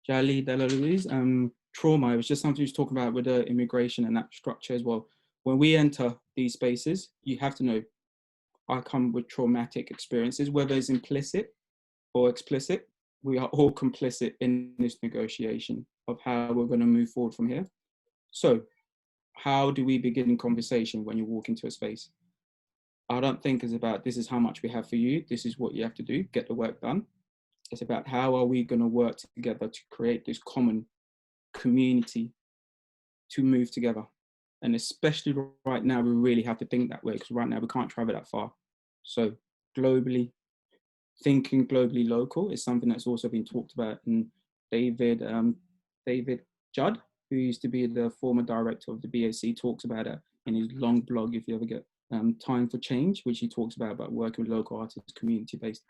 Jali Delalouise, trauma, it was just something we was talking about with the immigration and that structure as well. When we enter these spaces, you have to know I come with traumatic experiences, whether it's implicit or explicit. We are all complicit in this negotiation of how we're going to move forward from here. So how do we begin conversation when you walk into a space? I don't think it's about, this is how much we have for you, this is what you have to do, get the work done. It's about how are we going to work together to create this common community to move together. And especially right now, we really have to think that way, because right now we can't travel that far. So globally, thinking globally local is something that's also been talked about. And David Judd, who used to be the former director of the BAC, talks about it in his long blog, if you ever get Time for Change, which he talks about working with local artists, community-based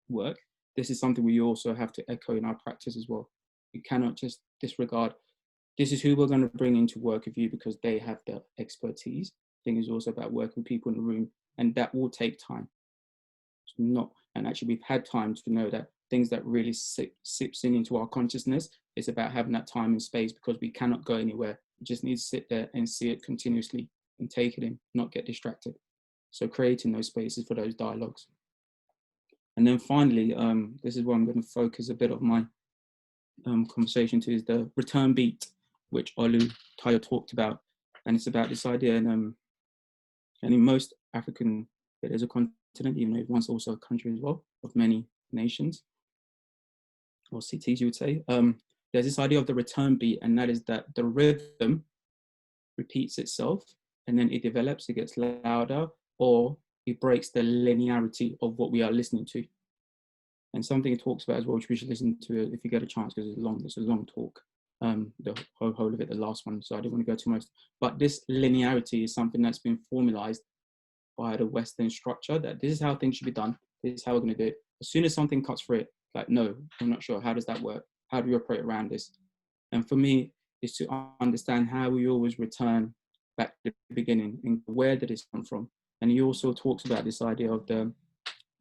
work. This is something we also have to echo in our practice as well. We cannot just disregard, this is who we're going to bring into work with you because they have the expertise. I think it's also about working with people in the room, and that will take time. It's not, and actually we've had time to know that things that really sips into our consciousness is about having that time and space, because we cannot go anywhere. We just need to sit there and see it continuously and take it in, not get distracted. So creating those spaces for those dialogues. And then finally, this is where I'm going to focus a bit of my conversation to, is the return beat, which Olu Tayo talked about. And it's about this idea, and in most African, it is a continent, even though it once also a country as well, of many nations, or cities, you would say. There's this idea of the return beat, and that is that the rhythm repeats itself, and then it develops, it gets louder, or it breaks the linearity of what we are listening to. And something it talks about as well, which we should listen to if you get a chance, because it's a long talk, the whole of it, the last one, so I don't want to go too much. But this linearity is something that's been formalized by the Western structure, that this is how things should be done, this is how we're going to do it. As soon as something cuts through it, like, no, I'm not sure, how does that work? How do we operate around this? And for me, is to understand how we always return back to the beginning, and where did this come from? And he also talks about this idea of the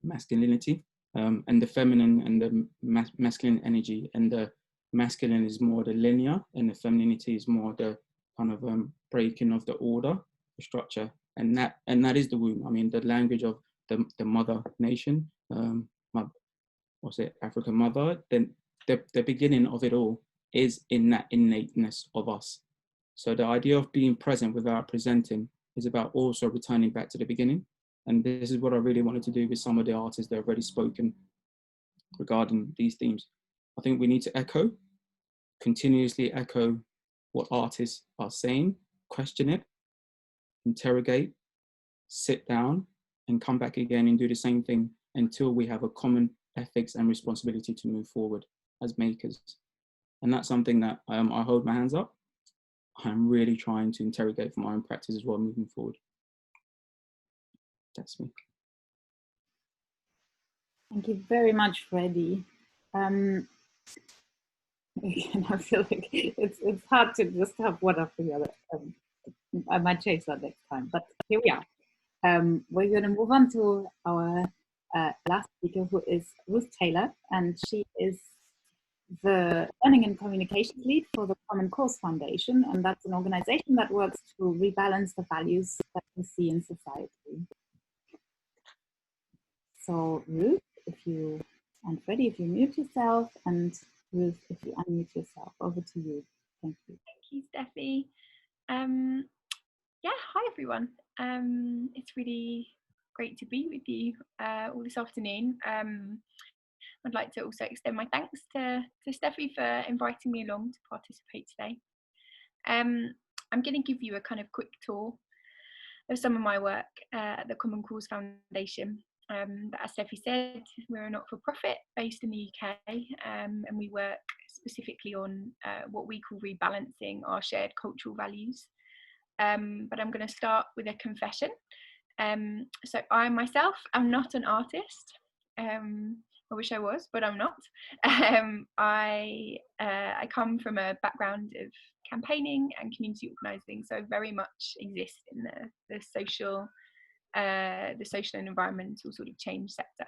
masculinity, and the feminine and the masculine energy, and the masculine is more the linear, and the femininity is more the kind of breaking of the order, the structure, and that is the womb. I mean, the language of the mother nation, African mother, then the beginning of it all is in that innateness of us. So the idea of being present without presenting is about also returning back to the beginning. And this is what I really wanted to do with some of the artists that have already spoken regarding these themes. I think we need to continuously echo what artists are saying, question it, interrogate, sit down, and come back again and do the same thing until we have a common ethics and responsibility to move forward as makers. And that's something that I hold my hands up. I'm really trying to interrogate for my own practice as well moving forward. That's me. Thank you very much, Freddie. Again, I feel like it's hard to just have one after the other. I might change that next time, but here we are. We're going to move on to our last speaker, who is Ruth Taylor, and she is the Learning and Communications Lead for the Common Cause Foundation, and that's an organization that works to rebalance the values that we see in society. So Ruth, and Freddie, if you mute yourself, and Ruth, if you unmute yourself, over to you. Thank you. Thank you, Steffi. Yeah, hi everyone. It's really great to be with you all this afternoon. I'd like to also extend my thanks to Steffi for inviting me along to participate today. I'm going to give you a kind of quick tour of some of my work at the Common Cause Foundation. But as Steffi said, we're a not-for-profit based in the UK, and we work specifically on what we call rebalancing our shared cultural values. But I'm going to start with a confession. So I myself am not an artist. I wish I was, but I'm not. I come from a background of campaigning and community organising, so very much exist in the social and environmental sort of change sector.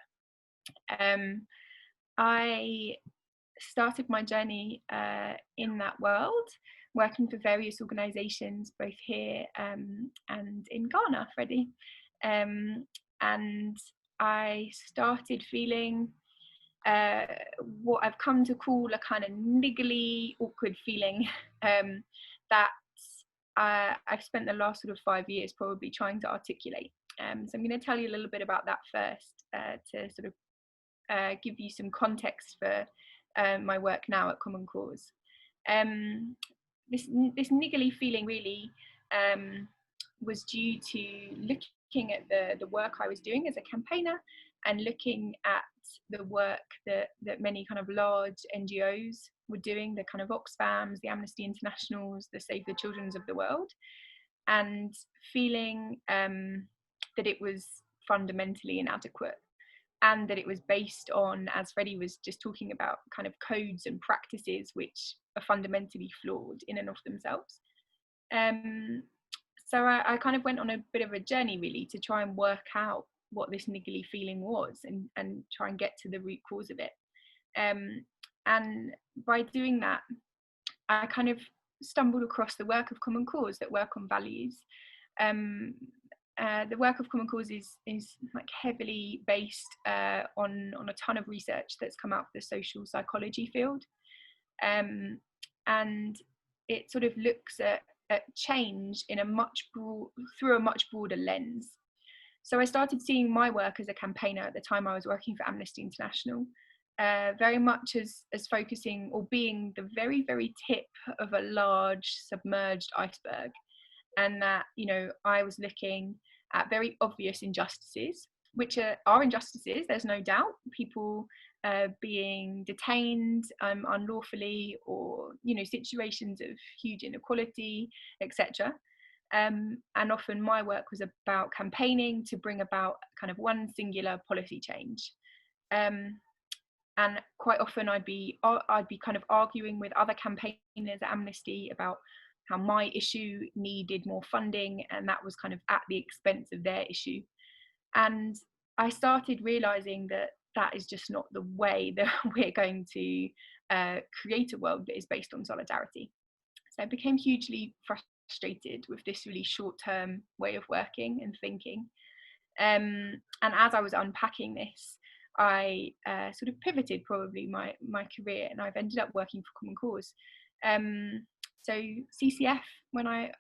I started my journey in that world, working for various organisations, both here and in Ghana, Freddie. and I started feeling what I've come to call a kind of niggly, awkward feeling that I've spent the last sort of 5 years probably trying to articulate. So I'm going to tell you a little bit about that first to sort of give you some context for my work now at Common Cause. This niggly feeling really was due to looking at the work I was doing as a campaigner and looking at the work that many kind of large NGOs were doing, the kind of Oxfams, the Amnesty Internationals, the Save the Children's of the world, and feeling that it was fundamentally inadequate, and that it was based on, as Freddie was just talking about, kind of codes and practices which are fundamentally flawed in and of themselves. So I kind of went on a bit of a journey really to try and work out what this niggly feeling was and try and get to the root cause of it. And by doing that, I kind of stumbled across the work of Common Cause that work on values. The work of Common Cause is like heavily based on a ton of research that's come out of the social psychology field, and it sort of looks at change in through a much broader lens. So I started seeing my work as a campaigner at the time I was working for Amnesty International, very much as focusing or being the very, very tip of a large submerged iceberg. And that, you know, I was looking at very obvious injustices, which are injustices, there's no doubt. People being detained unlawfully, or, you know, situations of huge inequality, etc. And often my work was about campaigning to bring about kind of one singular policy change. And quite often I'd be kind of arguing with other campaigners at Amnesty about how my issue needed more funding, and that was kind of at the expense of their issue. And I started realizing that that is just not the way that we're going to create a world that is based on solidarity. So I became hugely frustrated with this really short-term way of working and thinking. And as I was unpacking this, I sort of pivoted probably my career, and I've ended up working for Common Cause. So CCF,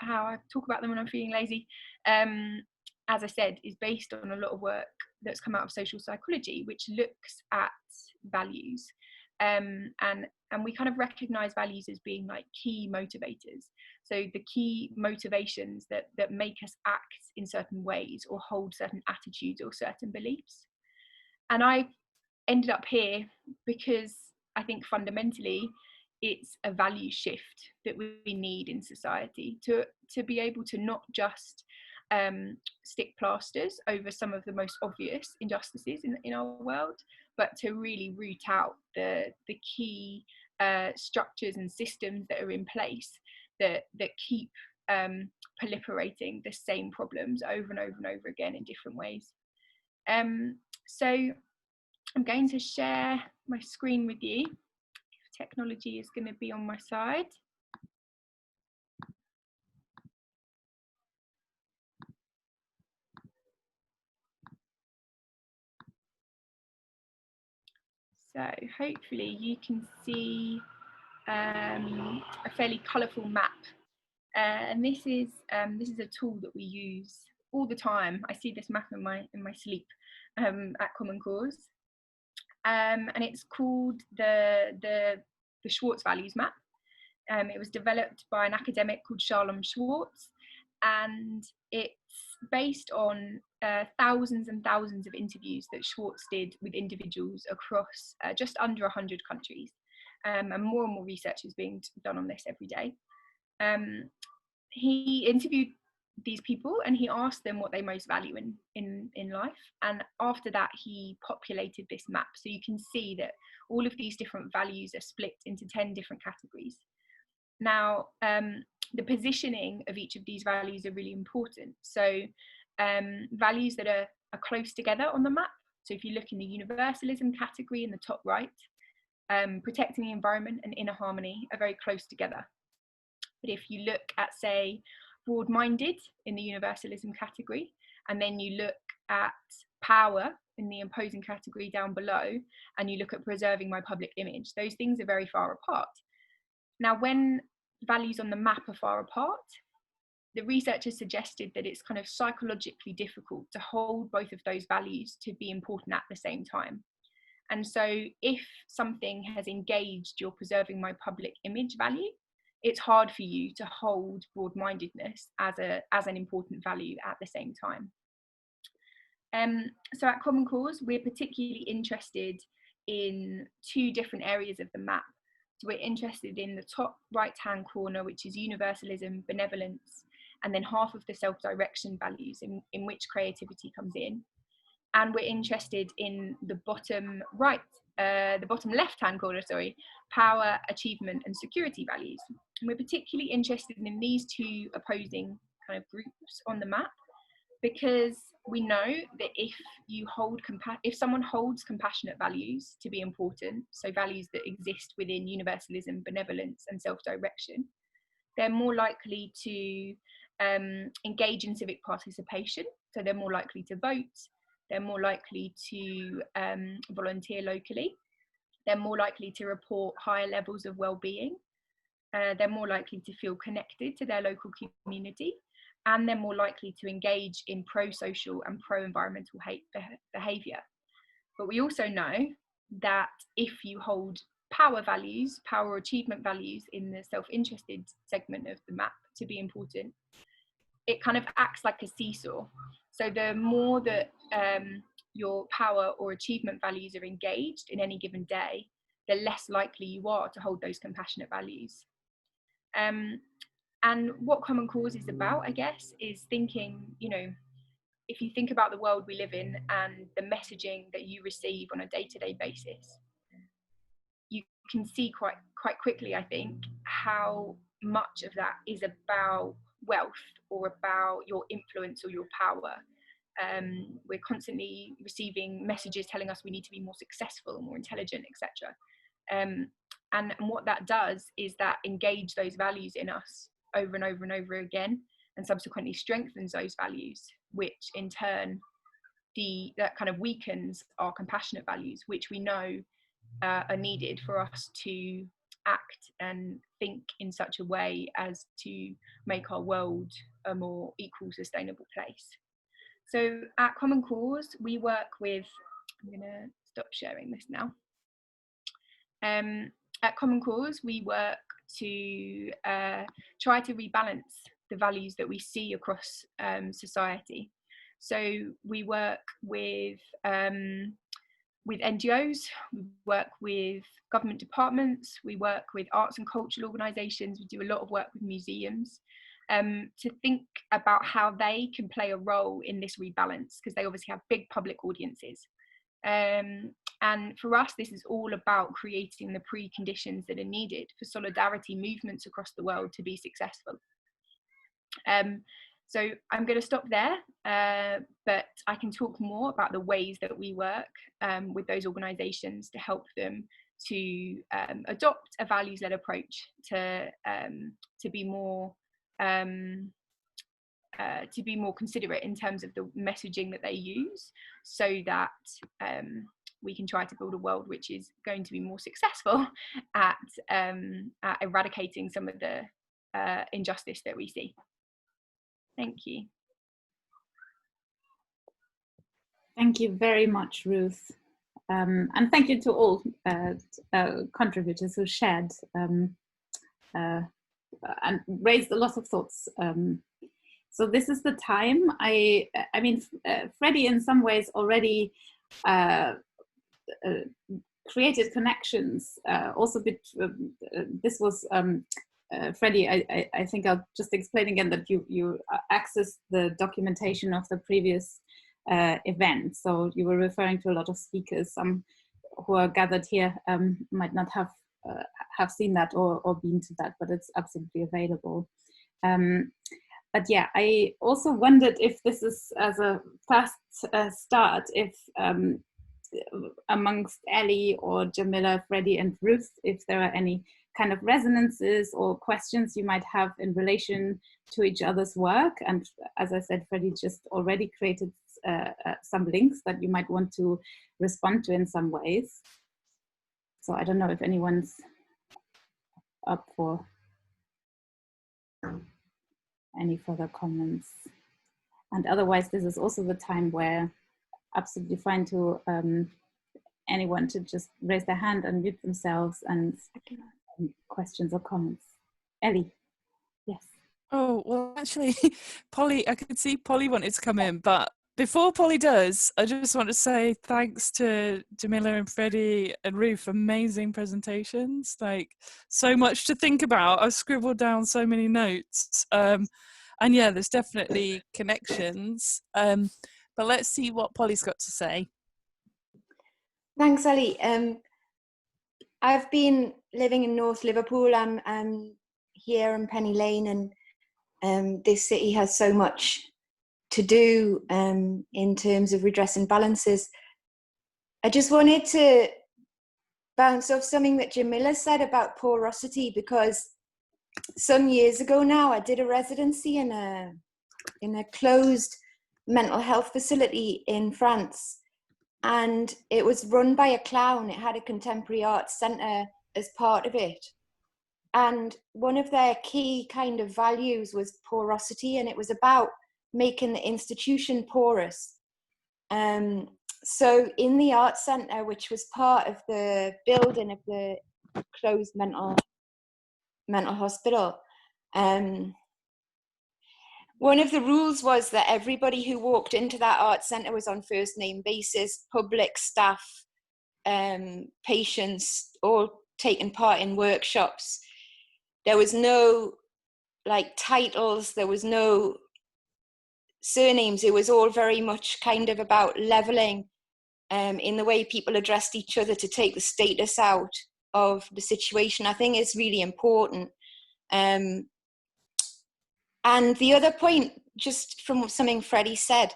how I talk about them when I'm feeling lazy, as I said, is based on a lot of work that's come out of social psychology, which looks at values. And we kind of recognize values as being like key motivators. So the key motivations that make us act in certain ways or hold certain attitudes or certain beliefs. And I ended up here because I think fundamentally it's a value shift that we need in society to be able to not just stick plasters over some of the most obvious injustices in our world, but to really root out the key structures and systems that are in place that keep proliferating the same problems over and over and over again in different ways. So I'm going to share my screen with you. If technology is going to be on my side. So hopefully you can see a fairly colourful map, and this is a tool that we use all the time. I see this map in my sleep at Common Cause, and it's called the Schwartz Values Map. It was developed by an academic called Shalom Schwartz, and it's based on thousands and thousands of interviews that Schwartz did with individuals across just under 100 countries. And more research is being done on this every day. He interviewed these people and he asked them what they most value in life. And after that, he populated this map. So you can see that all of these different values are split into 10 different categories. Now, the positioning of each of these values are really important. So values that are close together on the map. So if you look in the universalism category in the top right, protecting the environment and inner harmony are very close together. But if you look at, say, broad-minded in the universalism category, and then you look at power in the imposing category down below, and you look at preserving my public image. Those things are very far apart. Now, when values on the map are far apart, the researchers suggested that it's kind of psychologically difficult to hold both of those values to be important at the same time. And so if something has engaged your preserving my public image value, it's hard for you to hold broad-mindedness as an important value at the same time. So at Common Cause, we're particularly interested in two different areas of the map. So we're interested in the top right-hand corner, which is universalism, benevolence, and then half of the self-direction values in which creativity comes in. And we're interested in the bottom left-hand corner, power, achievement, and security values. And we're particularly interested in these two opposing kind of groups on the map, because we know that if someone holds compassionate values to be important, so values that exist within universalism, benevolence, and self-direction, they're more likely to engage in civic participation. So they're more likely to vote, they're more likely to volunteer locally, they're more likely to report higher levels of well-being, they're more likely to feel connected to their local community, and they're more likely to engage in pro-social and pro-environmental behaviour. But we also know that if you hold power values, power or achievement values in the self-interested segment of the map to be important, it kind of acts like a seesaw. So the more that your power or achievement values are engaged in any given day, the less likely you are to hold those compassionate values. And what Common Cause is about, I guess, is thinking, if you think about the world we live in and the messaging that you receive on a day-to-day basis, you can see quite quickly, I think, how much of that is about wealth or about your influence or your power. We're constantly receiving messages telling us we need to be more successful, more intelligent, etc. And what that does is that engage those values in us over and over and over again, and subsequently strengthens those values, which in turn that kind of weakens our compassionate values, which we know are needed for us to act and think in such a way as to make our world a more equal, sustainable place. So at Common Cause, we work with, I'm going to stop sharing this now. At Common Cause, we work to try to rebalance the values that we see across society. So we work with NGOs, we work with government departments, we work with arts and cultural organisations, we do a lot of work with museums, to think about how they can play a role in this rebalance, because they obviously have big public audiences. And for us, this is all about creating the preconditions that are needed for solidarity movements across the world to be successful. So I'm going to stop there, but I can talk more about the ways that we work with those organisations to help them to adopt a values-led approach to be more considerate in terms of the messaging that they use, so that we can try to build a world which is going to be more successful at eradicating some of the injustice that we see. Thank you. Thank you very much, Ruth. And thank you to all contributors who shared and raised a lot of thoughts. So this is the time. I mean, Freddie in some ways already created connections. Also, this was Freddie. I think I'll just explain again that you accessed the documentation of the previous event. So you were referring to a lot of speakers. Some who are gathered here might not have seen that or been to that, but it's absolutely available. But yeah, I also wondered if this is, as a fast start, if amongst Ellie or Jamila, Freddie and Ruth, if there are any kind of resonances or questions you might have in relation to each other's work. And as I said, Freddie just already created some links that you might want to respond to in some ways. So I don't know if anyone's up for any further comments. And otherwise, this is also the time where absolutely fine to anyone to just raise their hand, unmute themselves, and questions or comments. Ellie, yes. Oh, well, actually, Polly, I could see Polly wanted to come in, but before Polly does, I just want to say thanks to Jamila and Freddie and Ruth, amazing presentations, like so much to think about. I've scribbled down so many notes. And yeah, there's definitely connections. But let's see what Polly's got to say. Thanks, Ellie. I've been living in North Liverpool. I'm here in Penny Lane, and this city has so much to do in terms of redressing balances. I just wanted to bounce off something that Jamila said about porosity, because some years ago now I did a residency in a closed mental health facility in France, and it was run by a clown. It had a contemporary arts centre as part of it, and one of their key kind of values was porosity, and it was about making the institution porous. So in the arts centre, which was part of the building of the closed mental hospital, one of the rules was that everybody who walked into that arts centre was on first name basis, public, staff, patients, all taking part in workshops. There was no like titles, there was no surnames. It was all very much kind of about leveling in the way people addressed each other to take the status out of the situation. I think it's really important. And the other point, just from something Freddie said,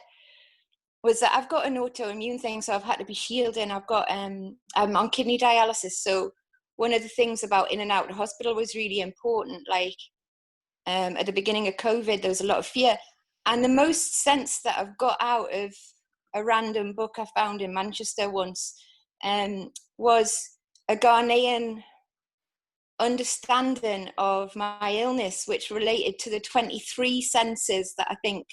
was that I've got an autoimmune thing, so I've had to be shielding. I've got I'm on kidney dialysis, so one of the things about in and out of hospital was really important. Like at the beginning of COVID, there was a lot of fear. And the most sense that I've got out of a random book I found in Manchester once was a Ghanaian understanding of my illness, which related to the 23 senses that I think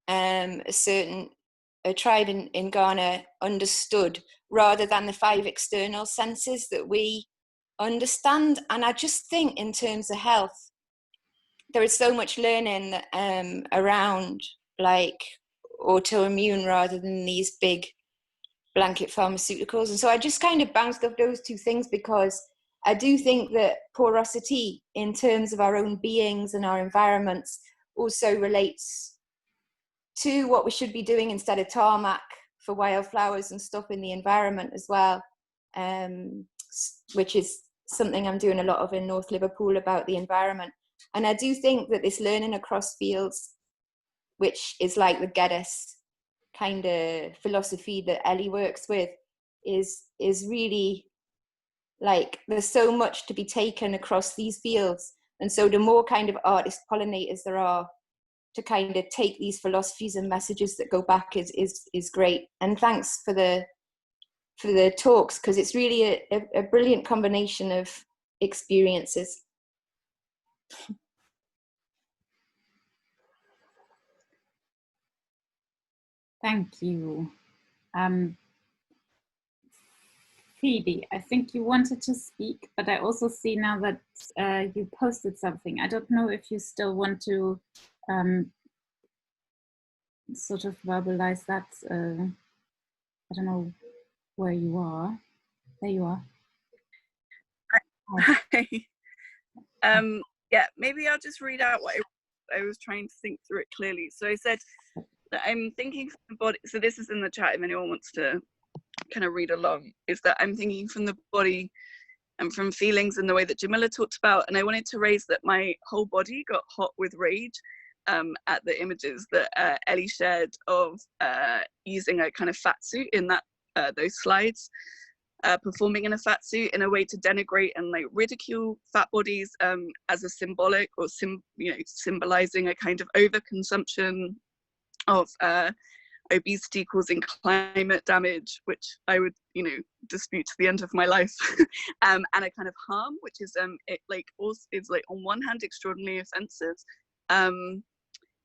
a tribe in Ghana understood, rather than the 5 external senses that we understand. And I just think in terms of health, there is so much learning around like autoimmune rather than these big blanket pharmaceuticals. And so I just kind of bounced off those two things, because I do think that porosity in terms of our own beings and our environments also relates to what we should be doing instead of tarmac for wildflowers and stuff in the environment as well, which is something I'm doing a lot of in North Liverpool about the environment. And I do think that this learning across fields, which is like the Geddes kind of philosophy that Ellie works with, is really like, there's so much to be taken across these fields. And so the more kind of artist pollinators there are to kind of take these philosophies and messages that go back is great. And thanks for the talks, because it's really a brilliant combination of experiences. Thank you. Phoebe, I think you wanted to speak, but I also see now that you posted something. I don't know if you still want to sort of verbalize that. I don't know where you are. There you are. Hi. Yeah, maybe I'll just read out what I was trying to think through it clearly. So I said that I'm thinking from the body, so this is in the chat if anyone wants to kind of read along, is that I'm thinking from the body and from feelings in the way that Jamila talked about, and I wanted to raise that my whole body got hot with rage at the images that Ellie shared of using a kind of fat suit in that those slides. performing in a fat suit in a way to denigrate and like ridicule fat bodies as a symbolic or symbolizing a kind of overconsumption of obesity causing climate damage, which I would dispute to the end of my life, and a kind of harm, which is it like also is like on one hand extraordinarily offensive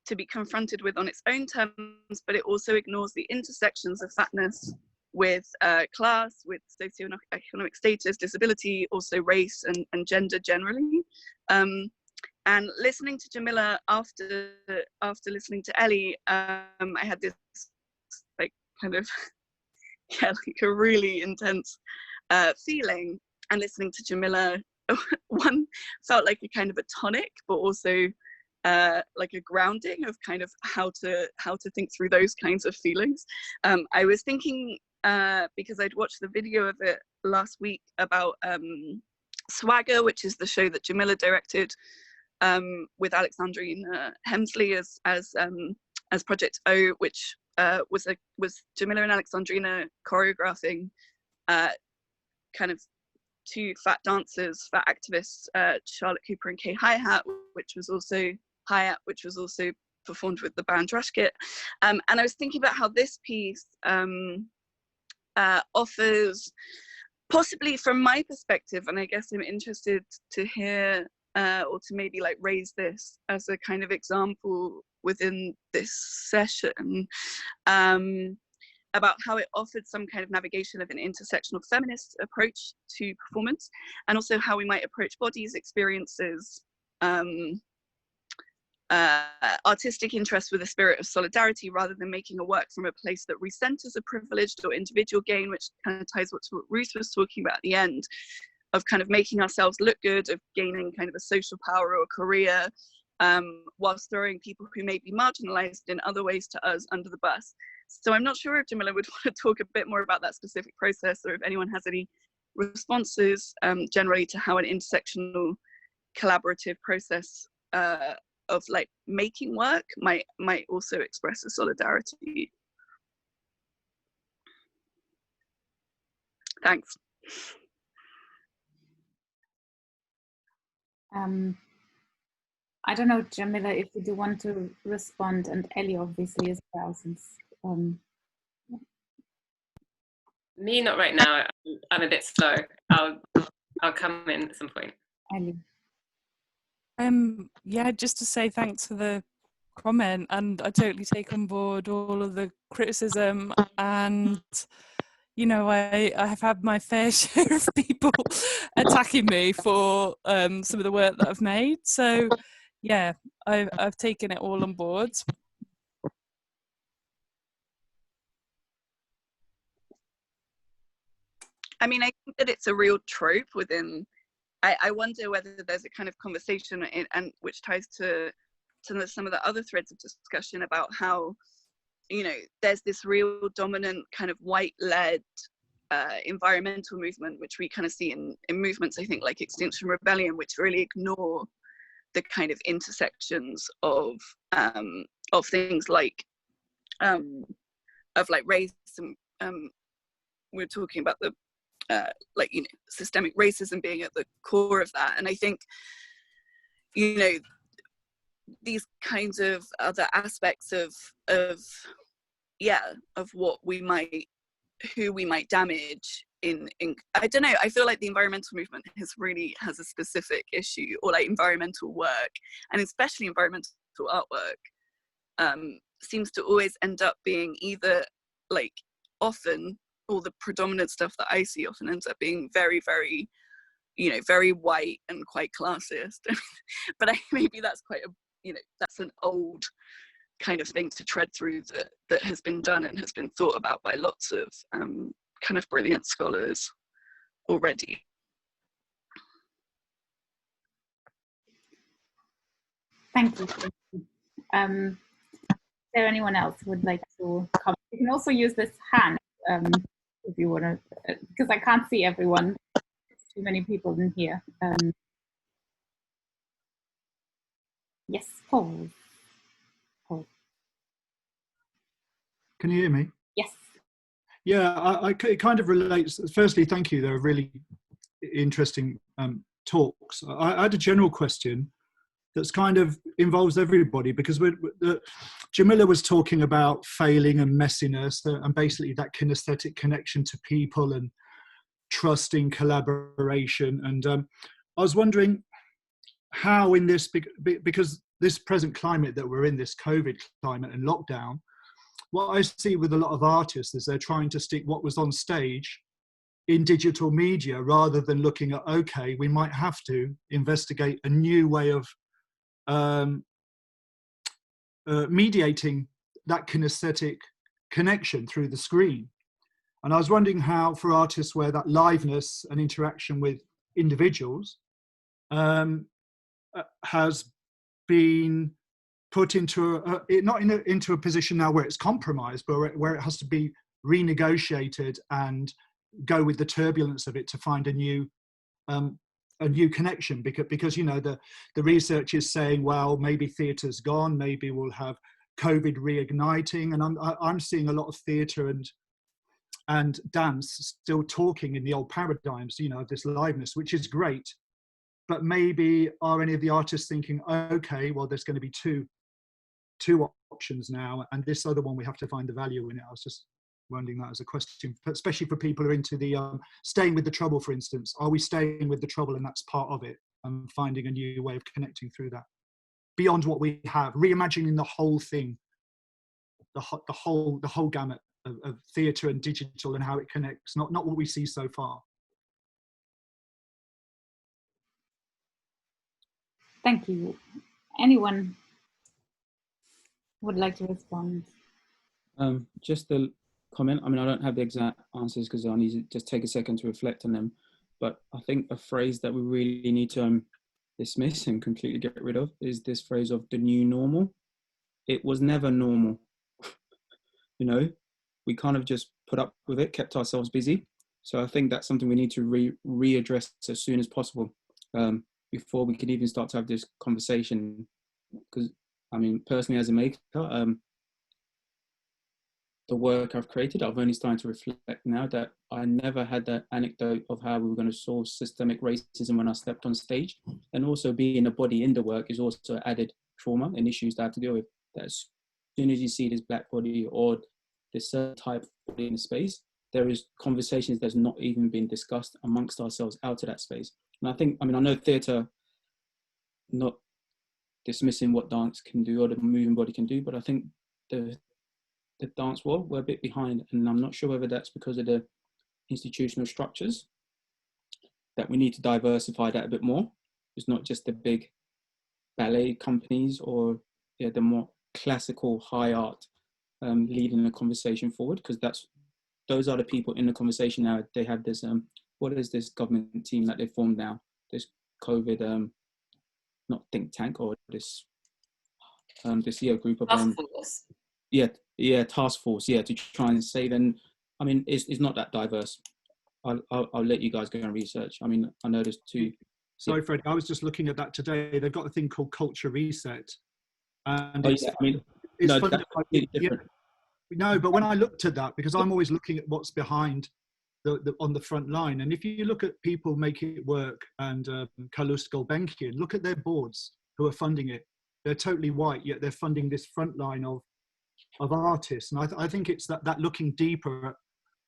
to be confronted with on its own terms, but it also ignores the intersections of fatness with class, with socioeconomic status, disability, also race and gender generally. And listening to Jamila after listening to Ellie, I had this like kind of like a really intense feeling. And listening to Jamila, one felt like a kind of a tonic, but also like a grounding of kind of how to think through those kinds of feelings. I was thinking, because I'd watched the video of it last week about Swagger, which is the show that Jamila directed with Alexandrina Hemsley as Project O, which was Jamila and Alexandrina choreographing kind of two fat dancers, fat activists, Charlotte Cooper and Kay Hyatt, which was also performed with the band Rashkit. And I was thinking about how this piece offers, possibly from my perspective, and I guess I'm interested to hear or to maybe like raise this as a kind of example within this session, about how it offered some kind of navigation of an intersectional feminist approach to performance, and also how we might approach bodies, experiences, artistic interest with a spirit of solidarity, rather than making a work from a place that recenters a privileged or individual gain, which kind of ties what Ruth was talking about at the end, of kind of making ourselves look good, of gaining kind of a social power or a career, whilst throwing people who may be marginalized in other ways to us under the bus. So I'm not sure if Jamila would want to talk a bit more about that specific process, or if anyone has any responses generally to how an intersectional collaborative process of like making work might also express a solidarity. Thanks. I don't know, Jamila, if you do want to respond, and Ellie obviously as well, since me not right now. I'm a bit slow. I'll come in at some point. Ellie. Yeah, just to say thanks for the comment, and I totally take on board all of the criticism, and I have had my fair share of people attacking me for some of the work that I've made, so yeah, I've taken it all on board. I mean, I think that it's a real trope within, I wonder whether there's a kind of conversation and which ties to some of the other threads of discussion about how, there's this real dominant kind of white-led environmental movement, which we kind of see in movements, I think, like Extinction Rebellion, which really ignore the kind of intersections of things like race, and we're talking about the systemic racism being at the core of that. And I think these kinds of other aspects of who we might damage in I don't know, I feel like the environmental movement has a specific issue, or like environmental work, and especially environmental artwork seems to always end up being either like, often, all the predominant stuff that I see often ends up being very, very, very white and quite classist. But maybe that's quite that's an old kind of thing to tread through that has been done and has been thought about by lots of kind of brilliant scholars already. Thank you. Is there anyone else who would like to comment? You can also use this hand if you want to, because I can't see everyone. There's too many people in here. Yes, Paul. Can you hear me? Yes. Yeah, it kind of relates. Firstly, thank you. They're really interesting talks. I had a general question that's kind of involves everybody, because Jamila was talking about failing and messiness, and basically that kinesthetic connection to people and trusting collaboration. And I was wondering how in this, because this present climate that we're in, this COVID climate and lockdown, what I see with a lot of artists is they're trying to stick what was on stage in digital media, rather than looking at, okay, we might have to investigate a new way of mediating that kinesthetic connection through the screen. And I was wondering how, for artists where that liveness and interaction with individuals has been put into into a position now where it's compromised, but where it has to be renegotiated and go with the turbulence of it to find a new connection, because you know the research is saying, well, maybe theatre's gone, maybe we'll have COVID reigniting, and I'm seeing a lot of theatre and dance still talking in the old paradigms, you know, of this liveness, which is great. But maybe are any of the artists thinking, okay, well, there's going to be two options now, and this other one we have to find the value in it. I was just wondering that as a question, especially for people who are into the staying with the trouble, for instance. Are we staying with the trouble, and that's part of it, and finding a new way of connecting through that beyond what we have, reimagining the whole thing, the whole gamut of theatre and digital and how it connects, not what we see so far. Thank you. Anyone would like to respond? Just a comment. I mean, I don't have the exact answers because I need to just take a second to reflect on them. But I think a phrase that we really need to dismiss and completely get rid of is this phrase of the new normal. It was never normal. You know, we kind of just put up with it, kept ourselves busy. So I think that's something we need to readdress as soon as possible, before we can even start to have this conversation. Because, I mean, personally as a maker, the work I've created, I've only started to reflect now that I never had that anecdote of how we were going to solve systemic racism when I stepped on stage. And also being a body in the work is also added trauma and issues that I have to deal with. That as soon as you see this black body or this certain type of body in the space, there is conversations that's not even been discussed amongst ourselves out of that space. And I think, I mean, I know theatre, not dismissing what dance can do or the moving body can do, but I think the dance world, we're a bit behind, and I'm not sure whether that's because of the institutional structures, that we need to diversify that a bit more. It's not just the big ballet companies or the more classical high art leading the conversation forward, because those are the people in the conversation now. They have this, what is this government team that they formed now? This COVID, not think tank, or this group of task force. Task force, to try and save. And I mean, it's not that diverse. I'll let you guys go and research. I mean, I know there's two. Sorry, Fred, I was just looking at that today. They've got a thing called Culture Reset, and it's funded by, different. No, but when I looked at that, because I'm always looking at what's behind on the front line, and if you look at people making it work and Coexisting, look at their boards who are funding it. They're totally white, yet they're funding this front line of artists. And I think it's that looking deeper at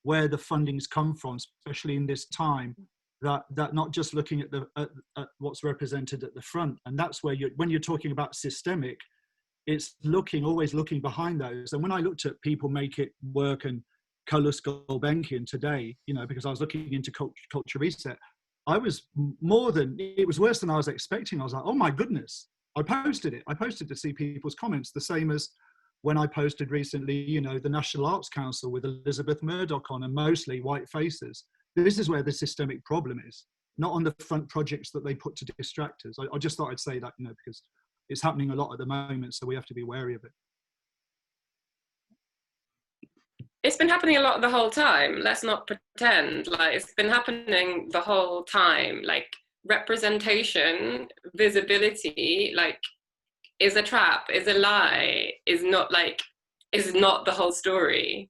where the fundings come from, especially in this time, that not just looking at at what's represented at the front. And that's where when you're talking about systemic, it's always looking behind those. And when I looked at people make it work and Coexisting today, you know, because I was looking into Culture Reset, it was worse than I was expecting. I was like, oh my goodness. I posted to see people's comments, the same as when I posted recently, you know, the National Arts Council with Elizabeth Murdoch on, and mostly white faces. This is where the systemic problem is, not on the front projects that they put to distract us. I just thought I'd say that, you know, because it's happening a lot at the moment, so we have to be wary of it. It's been happening a lot the whole time. Let's not pretend. Like, it's been happening the whole time. Like, representation, visibility, like, is a trap, is a lie, is not the whole story.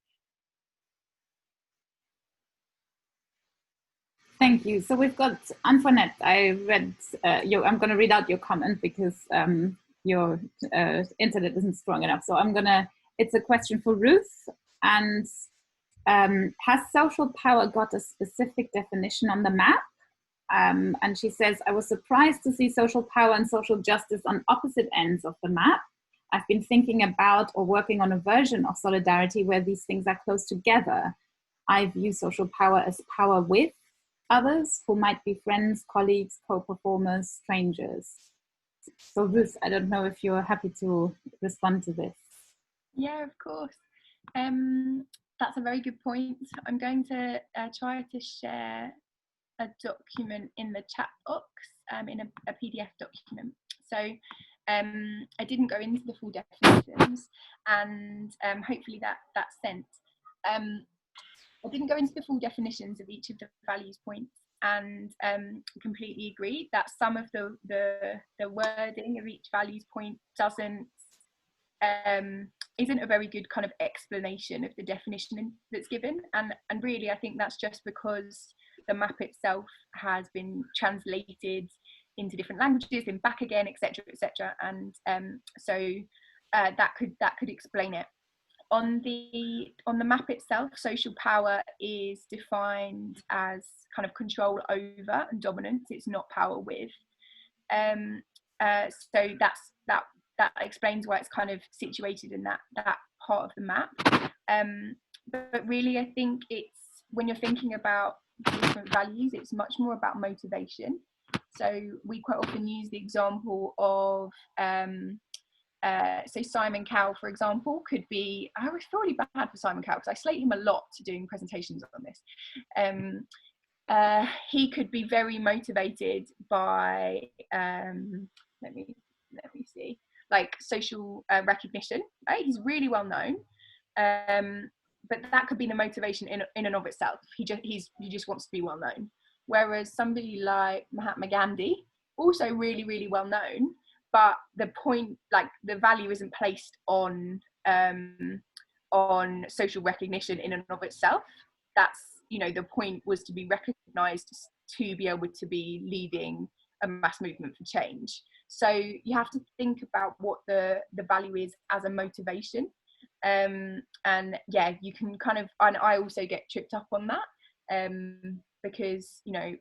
Thank you. So we've got Antoinette. I read I'm going to read out your comment because your internet isn't strong enough. So it's a question for Ruth. And has social power got a specific definition on the map? And she says, I was surprised to see social power and social justice on opposite ends of the map. I've been thinking about or working on a version of solidarity where these things are close together. I view social power as power with others who might be friends, colleagues, co-performers, strangers. So Ruth, I don't know if you're happy to respond to this. Yeah, of course. That's a very good point. I'm going to try to share a document in the chat box, in a PDF document. So I didn't go into the full definitions, and hopefully that's sent. I didn't go into the full definitions of each of the values points, and completely agree that some of the wording of each values point isn't a very good kind of explanation of the definition that's given, and really I think that's just because the map itself has been translated into different languages and back again, etc., and so that could explain it. On the map itself, social power is defined as kind of control over and dominance. It's not power with. So that explains why it's kind of situated in that part of the map. But really, I think it's, when you're thinking about different values, it's much more about motivation. So we quite often use the example of so Simon Cowell, for example, could be, I always feel really bad for Simon Cowell because I slate him a lot to doing presentations on this. He could be very motivated by let me see, like social recognition, right? He's really well known, but that could be the motivation in and of itself. He just wants to be well known. Whereas somebody like Mahatma Gandhi, also really, really well known, but the point, like the value isn't placed on social recognition in and of itself. That's, you know, the point was to be recognized, to be able to be leading a mass movement for change. So you have to think about what the value is as a motivation. And yeah, you can kind of, and I also get tripped up on that, because, you know,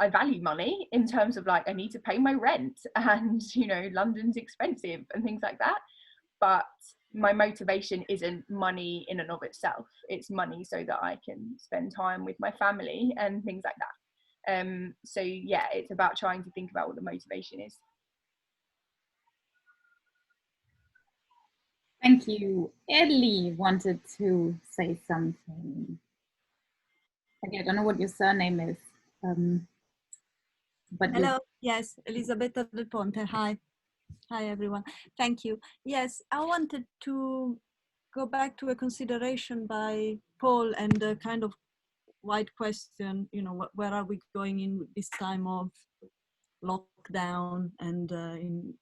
I value money in terms of like, I need to pay my rent and, you know, London's expensive and things like that. But my motivation isn't money in and of itself. It's money so that I can spend time with my family and things like that. So yeah, it's about trying to think about what the motivation is. Thank you. Ellie wanted to say something. Okay, I don't know what your surname is. But hello, yes, Elisabetta Del Ponte, hi everyone, thank you. Yes, I wanted to go back to a consideration by Paul and a kind of wide question, you know, where are we going in this time of lockdown, and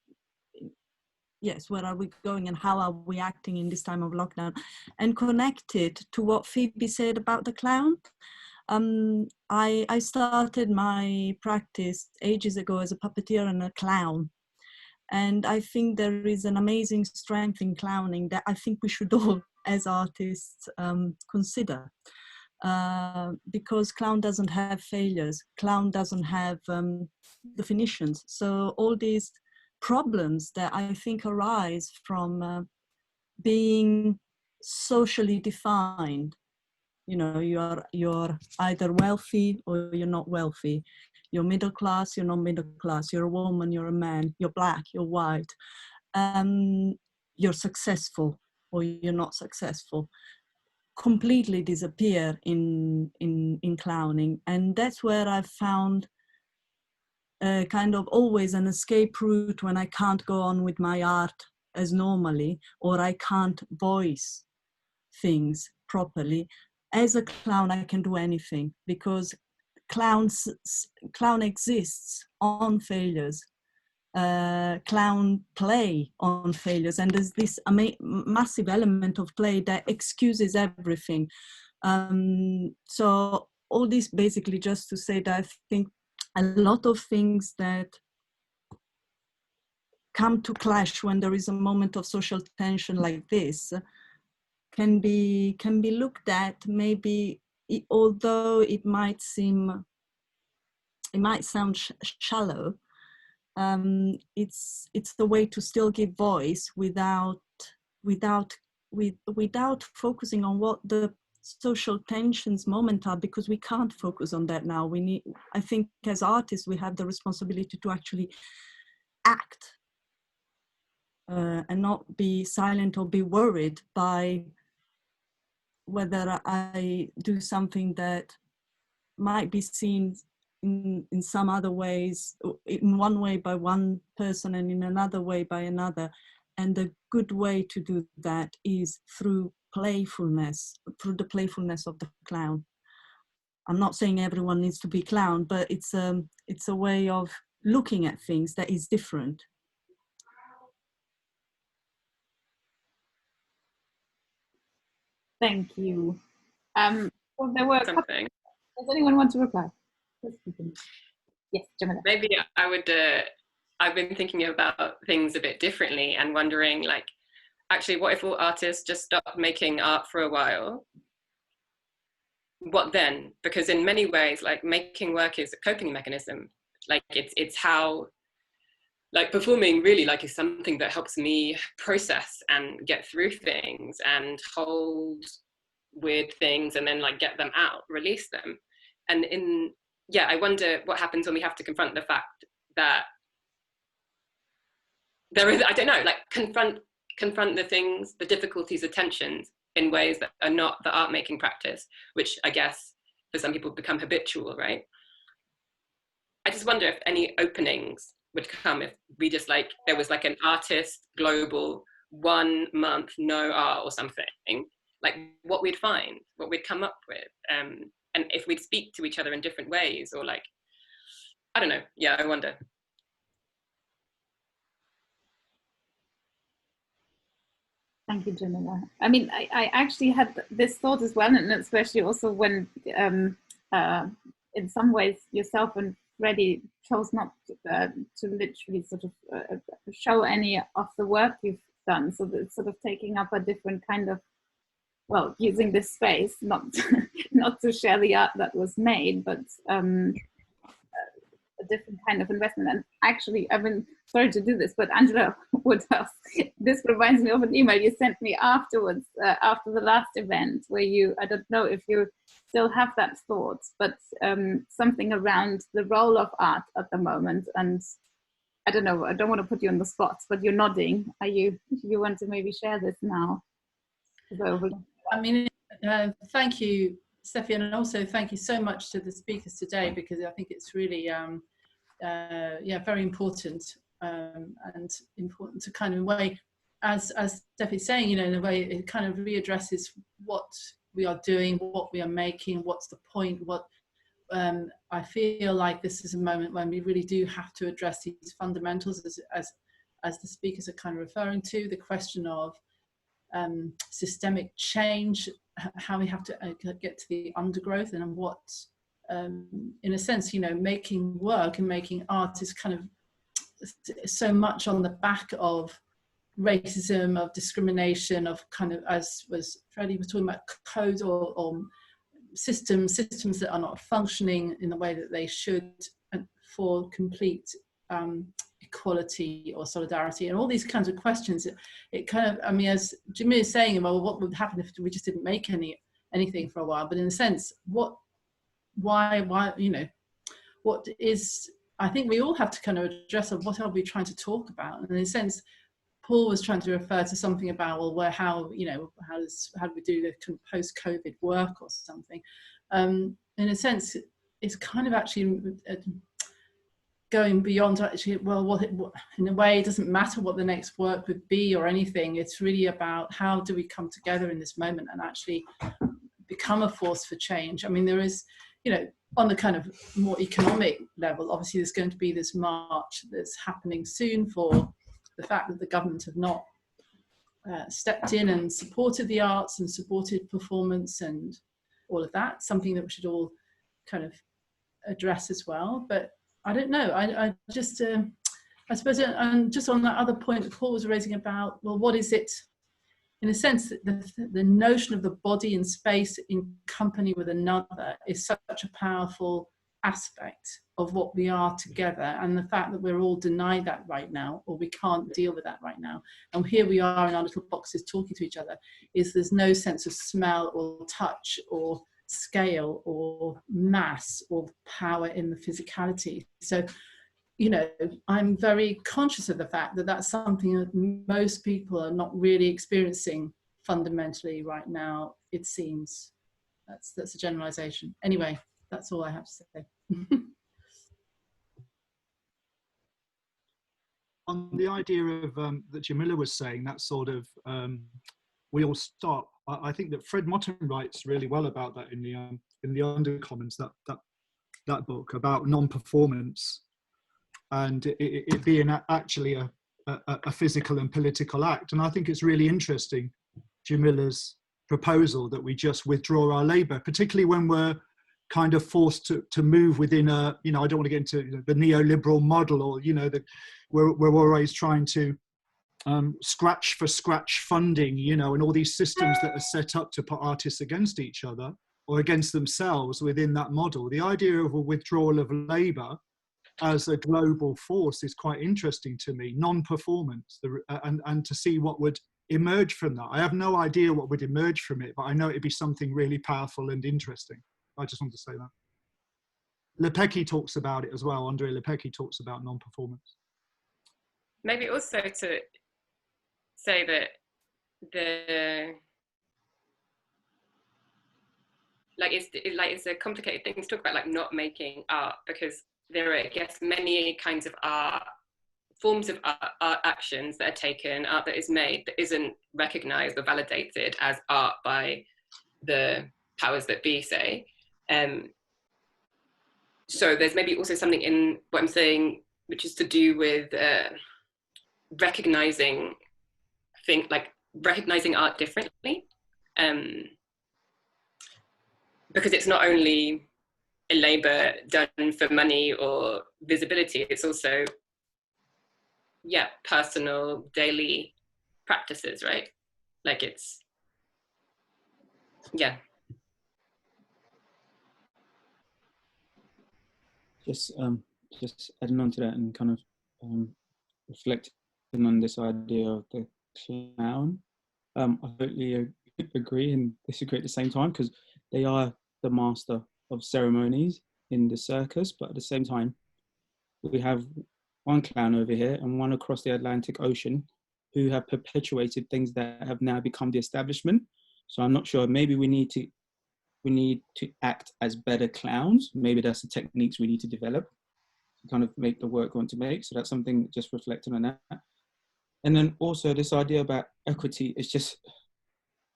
yes, where are we going and how are we acting in this time of lockdown, and connected to what Phoebe said about the clown. I started my practice ages ago as a puppeteer and a clown. And I think there is an amazing strength in clowning that I think we should all, as artists, consider. Because clown doesn't have failures, clown doesn't have definitions. So all these problems that I think arise from being socially defined, you know, you're either wealthy or you're not wealthy. You're middle class, you're not middle class. You're a woman, you're a man. You're black, you're white. You're successful or you're not successful. Completely disappear in clowning, and that's where I've found kind of always an escape route when I can't go on with my art as normally, or I can't voice things properly. As a clown, I can do anything because clown exists on failures. Clown play on failures, and there's this massive element of play that excuses everything. So all this basically just to say that I think a lot of things that come to clash when there is a moment of social tension like this can be looked at, maybe, although it might sound shallow. It's the way to still give voice without focusing on what the social tensions moment are, because we can't focus on that now. I think as artists we have the responsibility to actually act and not be silent or be worried by whether I do something that might be seen in some other ways, in one way by one person and in another way by another. And the good way to do that is through playfulness, through the playfulness of the clown. I'm not saying everyone needs to be clown, but it's a way of looking at things that is different. Thank you. Well, there were something. Does anyone want to reply? Yes, Jamila. Maybe I would. I've been thinking about things a bit differently and wondering, like, actually, what if all artists just stopped making art for a while? What then? Because in many ways, like, making work is a coping mechanism. Like, it's how, like, performing really, like, is something that helps me process and get through things and hold weird things and then, like, get them out, release them. And I wonder what happens when we have to confront the fact that there is, I don't know, like, confront the things, the difficulties, the tensions in ways that are not the art making practice, which I guess for some people become habitual, right? I just wonder if any openings would come if we just, like, there was like an artist global 1 month no art or something, like what we'd find, what we'd come up with, and if we'd speak to each other in different ways, or, like, I don't know. Yeah, I wonder. Thank you, Jamila. I mean, I actually had this thought as well, and especially also when, in some ways, yourself and Freddie chose not to literally sort of show any of the work you've done. So it's sort of taking up a different kind of, well, using this space, not not to share the art that was made, but a different kind of investment. And actually, I've been sorry to do this, but Angela Woodhouse, this reminds me of an email you sent me afterwards, after the last event, where you, I don't know if you still have that thought, but something around the role of art at the moment. And I don't know, I don't want to put you on the spot, but you're nodding. You want to maybe share this now? I mean, thank you, Steffi, and also thank you so much to the speakers today, because I think it's really, very important, and important to kind of, in a way, as Steffi's saying, you know, in a way it kind of readdresses what we are doing, what we are making, what's the point, what I feel like this is a moment when we really do have to address these fundamentals, as the speakers are kind of referring to, the question of systemic change, how we have to get to the undergrowth, and what, in a sense, you know, making work and making art is kind of so much on the back of racism, of discrimination, of kind of, as Freddie was talking about, code or systems that are not functioning in the way that they should for complete equality or solidarity, and all these kinds of questions. It kind of, I mean, as Jimmy is saying, well, what would happen if we just didn't make anything for a while? But in a sense, why, you know, what is, I think we all have to kind of address what are we trying to talk about. And in a sense, Paul was trying to refer to something about, well, how do we do the kind of post-COVID work or something? In a sense, it's kind of actually going beyond actually, well, in a way, it doesn't matter what the next work would be or anything. It's really about how do we come together in this moment and actually become a force for change. I mean, there is, you know, on the kind of more economic level, obviously there's going to be this march that's happening soon for the fact that the government have not stepped in and supported the arts and supported performance and all of that, something that we should all kind of address as well. But I don't know. I just, I suppose, and just on that other point that Paul was raising about, well, what is it? In a sense, the notion of the body and space in company with another is such a powerful aspect of what we are together, and the fact that we're all denied that right now, or we can't deal with that right now, and here we are in our little boxes talking to each other, is there's no sense of smell or touch or scale or mass or power in the physicality. So, you know, I'm very conscious of the fact that that's something that most people are not really experiencing fundamentally right now, it seems. That's a generalization. Anyway, that's all I have to say. On the idea of that Jamila was saying, that sort of we all stop. I think that Fred Motten writes really well about that in the Undercommons, that book about non-performance, and it being actually a physical and political act. And I think it's really interesting, Jamila's proposal that we just withdraw our labour, particularly when we're kind of forced to move within a, you know, I don't want to get into the neoliberal model, or, you know, that we're always trying to scratch for scratch funding, you know, and all these systems that are set up to put artists against each other or against themselves within that model. The idea of a withdrawal of labour as a global force is quite interesting to me, non-performance, and to see what would emerge from that. I have no idea what would emerge from it, but I know it'd be something really powerful and interesting. I just want to say that. Lepecki talks about it as well. Andre Lepecki talks about non-performance. Maybe also to say that it's a complicated thing to talk about, like not making art, because there are, I guess, many kinds of art, forms of art actions that are taken, art that is made that isn't recognized or validated as art by the powers that be, say. So there's maybe also something in what I'm saying, which is to do with recognizing art differently, because it's not only a labor done for money or visibility, it's also, yeah, personal daily practices, right? Like it's, yeah. Just adding on to that and kind of reflecting on this idea of the clown. I totally agree and disagree at the same time, because they are the master of ceremonies in the circus, but at the same time, we have one clown over here and one across the Atlantic Ocean who have perpetuated things that have now become the establishment. So I'm not sure, maybe we need to act as better clowns. Maybe that's the techniques we need to develop to kind of make the work we want to make. So that's something just reflecting on that. And then also this idea about equity is just,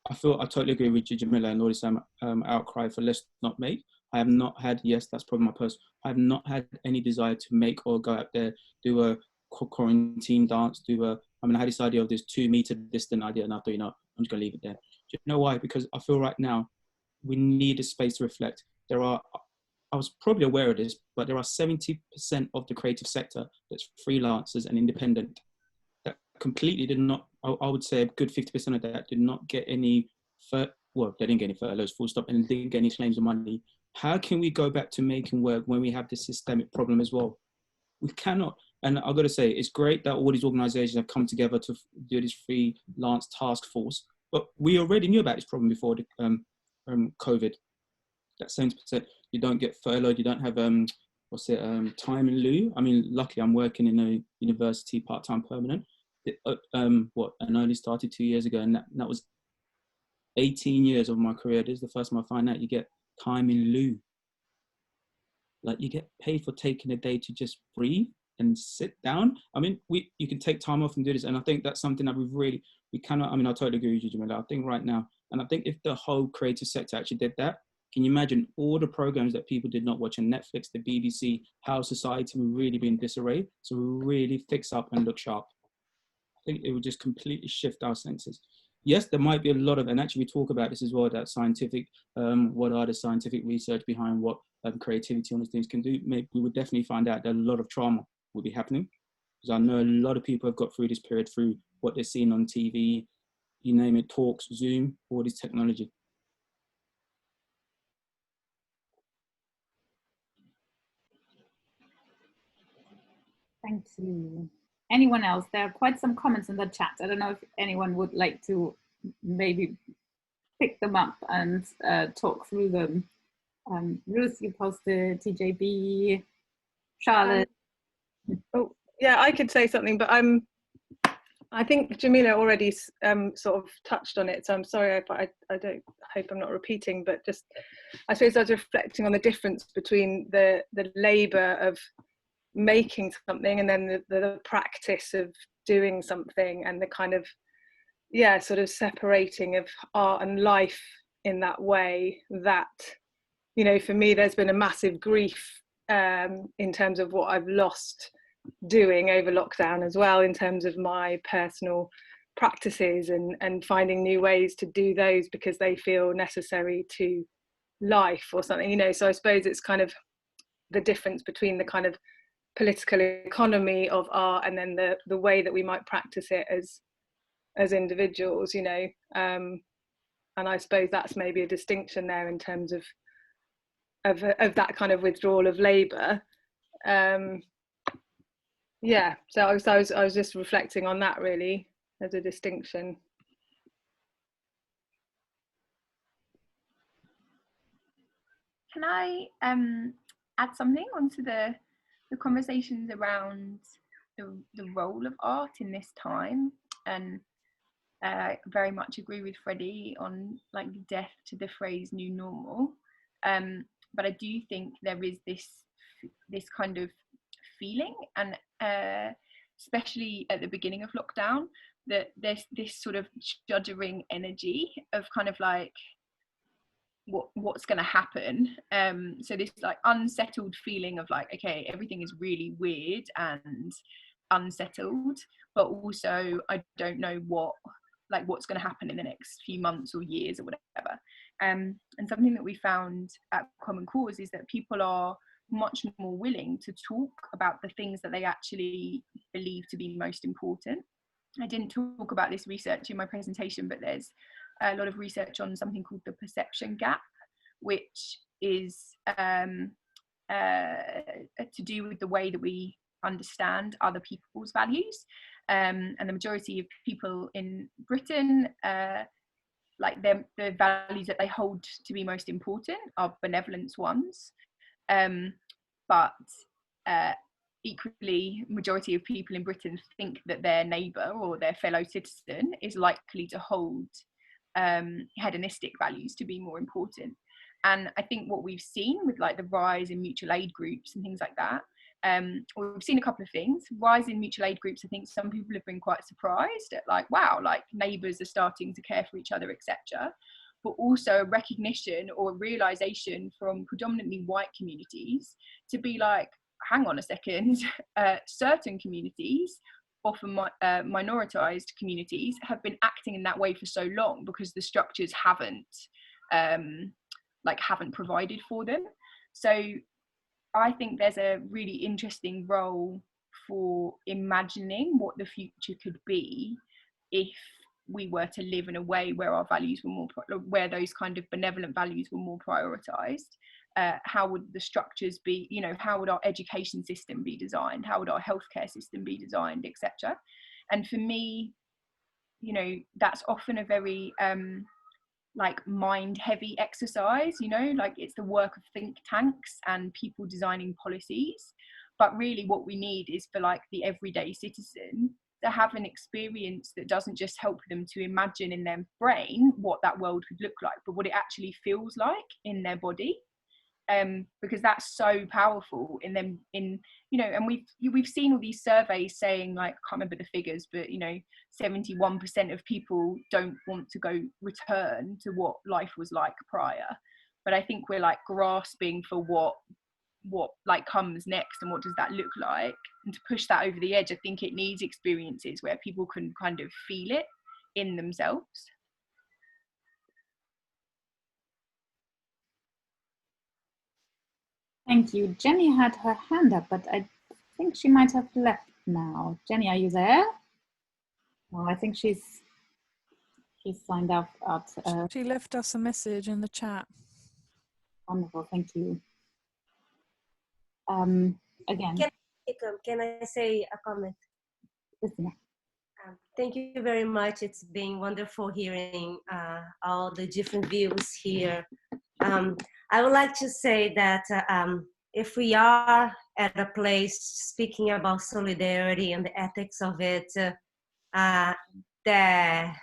I totally agree with Jamila and all this outcry for let's not make. I have not had, yes, that's probably my person. I have not had any desire to make or go out there, do a quarantine dance, I had this idea of this 2 meter distant idea, and I thought, I'm just gonna leave it there. Do you know why? Because I feel right now, we need a space to reflect. I was probably aware of this, but there are 70% of the creative sector that's freelancers and independent that completely did not, I would say a good 50% of that did not get any, they didn't get any furloughs, full stop, and didn't get any claims of money. How can we go back to making work when we have this systemic problem as well? We cannot. And I've got to say, it's great that all these organizations have come together to do this freelance task force, but we already knew about this problem before the COVID. That 70%, you don't get furloughed, you don't have time in lieu. Luckily I'm working in a university part-time permanent. And only started 2 years ago, and that was 18 years of my career. This is the first time I find out you get time in lieu. Like you get paid for taking a day to just breathe and sit down. You can take time off and do this, and I think that's something that we cannot. I totally agree with you, Jamila. I think right now, and I think if the whole creative sector actually did that, can you imagine all the programs that people did not watch on Netflix, the BBC, how society would really be in disarray? So we really fix up and look sharp. I think it would just completely shift our senses. yes, there might be a lot of, and actually we talk about this as well, that scientific, what are the scientific research behind what creativity on these things can do. Maybe we would definitely find out that a lot of trauma will be happening. Because I know a lot of people have got through this period through what they've seen on TV, you name it, talks, Zoom, all this technology. Thank you. Anyone else? There are quite some comments in the chat. I don't know if anyone would like to maybe pick them up and talk through them. Ruth, you posted, TJB, Charlotte. Oh, yeah, I could say something, but I think Jamila already sort of touched on it, so I'm sorry if I don't hope I'm not repeating, but just I suppose I was reflecting on the difference between the labour of making something and then the practice of doing something, and the kind of, yeah, sort of separating of art and life in that way. That, you know, for me there's been a massive grief in terms of what I've lost doing over lockdown as well, in terms of my personal practices and finding new ways to do those because they feel necessary to life or something, you know. So I suppose it's kind of the difference between the kind of political economy of art and then the way that we might practice it as individuals, you know. And I suppose that's maybe a distinction there in terms of that kind of withdrawal of labour. Yeah, so I was just reflecting on that really as a distinction. Can I add something onto the conversations around the role of art in this time? And very much agree with Freddie on like death to the phrase new normal. But I do think there is this kind of feeling, and especially at the beginning of lockdown, that there's this sort of shuddering energy of kind of like what's going to happen. So this like unsettled feeling of like, okay, everything is really weird and unsettled, but also I don't know what's going to happen in the next few months or years or whatever. And something that we found at Common Cause is that people are much more willing to talk about the things that they actually believe to be most important. I didn't talk about this research in my presentation, but there's a lot of research on something called the perception gap, which is to do with the way that we understand other people's values. And the majority of people in Britain, like the values that they hold to be most important are benevolence ones. But equally, majority of people in Britain think that their neighbour or their fellow citizen is likely to hold hedonistic values to be more important. And I think what we've seen with like the rise in mutual aid groups and things like that, we've seen a couple of things. Rise in mutual aid groups, I think some people have been quite surprised at like, wow, like neighbours are starting to care for each other, etc. But also a recognition or a realisation from predominantly white communities to be like, hang on a second, certain communities, often minoritized communities, have been acting in that way for so long because the structures haven't provided for them. So I think there's a really interesting role for imagining what the future could be if we were to live in a way where our values were more, where those kind of benevolent values were more prioritized. How would the structures be, you know, how would our education system be designed? How would our healthcare system be designed, etc.? And for me, you know, that's often a very like mind heavy exercise, you know, like it's the work of think tanks and people designing policies. But really what we need is for like the everyday citizen to have an experience that doesn't just help them to imagine in their brain what that world could look like, but what it actually feels like in their body. Because that's so powerful in them, in, you know, and we've seen all these surveys saying, like, I can't remember the figures, but, you know, 71% of people don't want to go return to what life was like prior. But I think we're like grasping for what like comes next and what does that look like. And to push that over the edge, I think it needs experiences where people can kind of feel it in themselves. Thank you. Jenny had her hand up, but I think she might have left now. Jenny, are you there? Well, I think she's signed up at... She left us a message in the chat. Wonderful, thank you. Again. Can I say a comment? Yeah. Thank you very much. It's been wonderful hearing all the different views here. I would like to say that if we are at a place speaking about solidarity and the ethics of it, that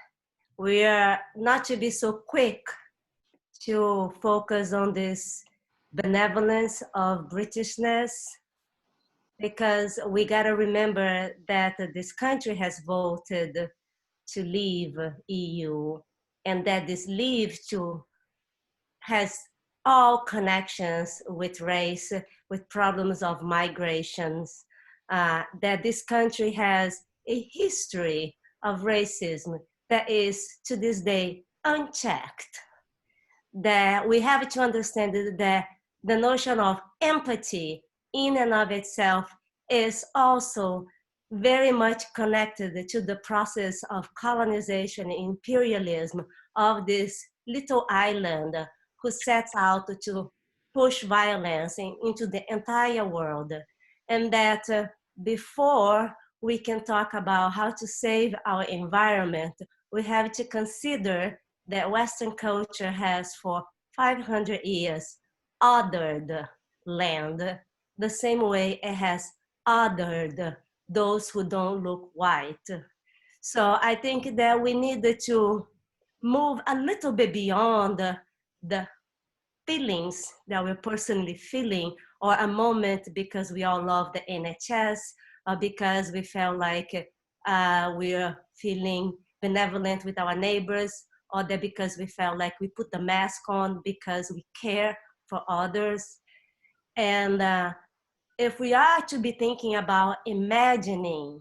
we are not to be so quick to focus on this benevolence of Britishness, because we got to remember that this country has voted to leave EU, and that this leave to has all connections with race, with problems of migrations, that this country has a history of racism that is to this day unchecked. That we have to understand that the notion of empathy in and of itself is also very much connected to the process of colonization and imperialism of this little island who sets out to push violence into the entire world. And that before we can talk about how to save our environment, we have to consider that Western culture has for 500 years othered land the same way it has othered those who don't look white. So I think that we need to move a little bit beyond the feelings that we're personally feeling, or a moment because we all love the NHS, or because we felt like we're feeling benevolent with our neighbors, or that because we felt like we put the mask on because we care for others. And if we are to be thinking about imagining,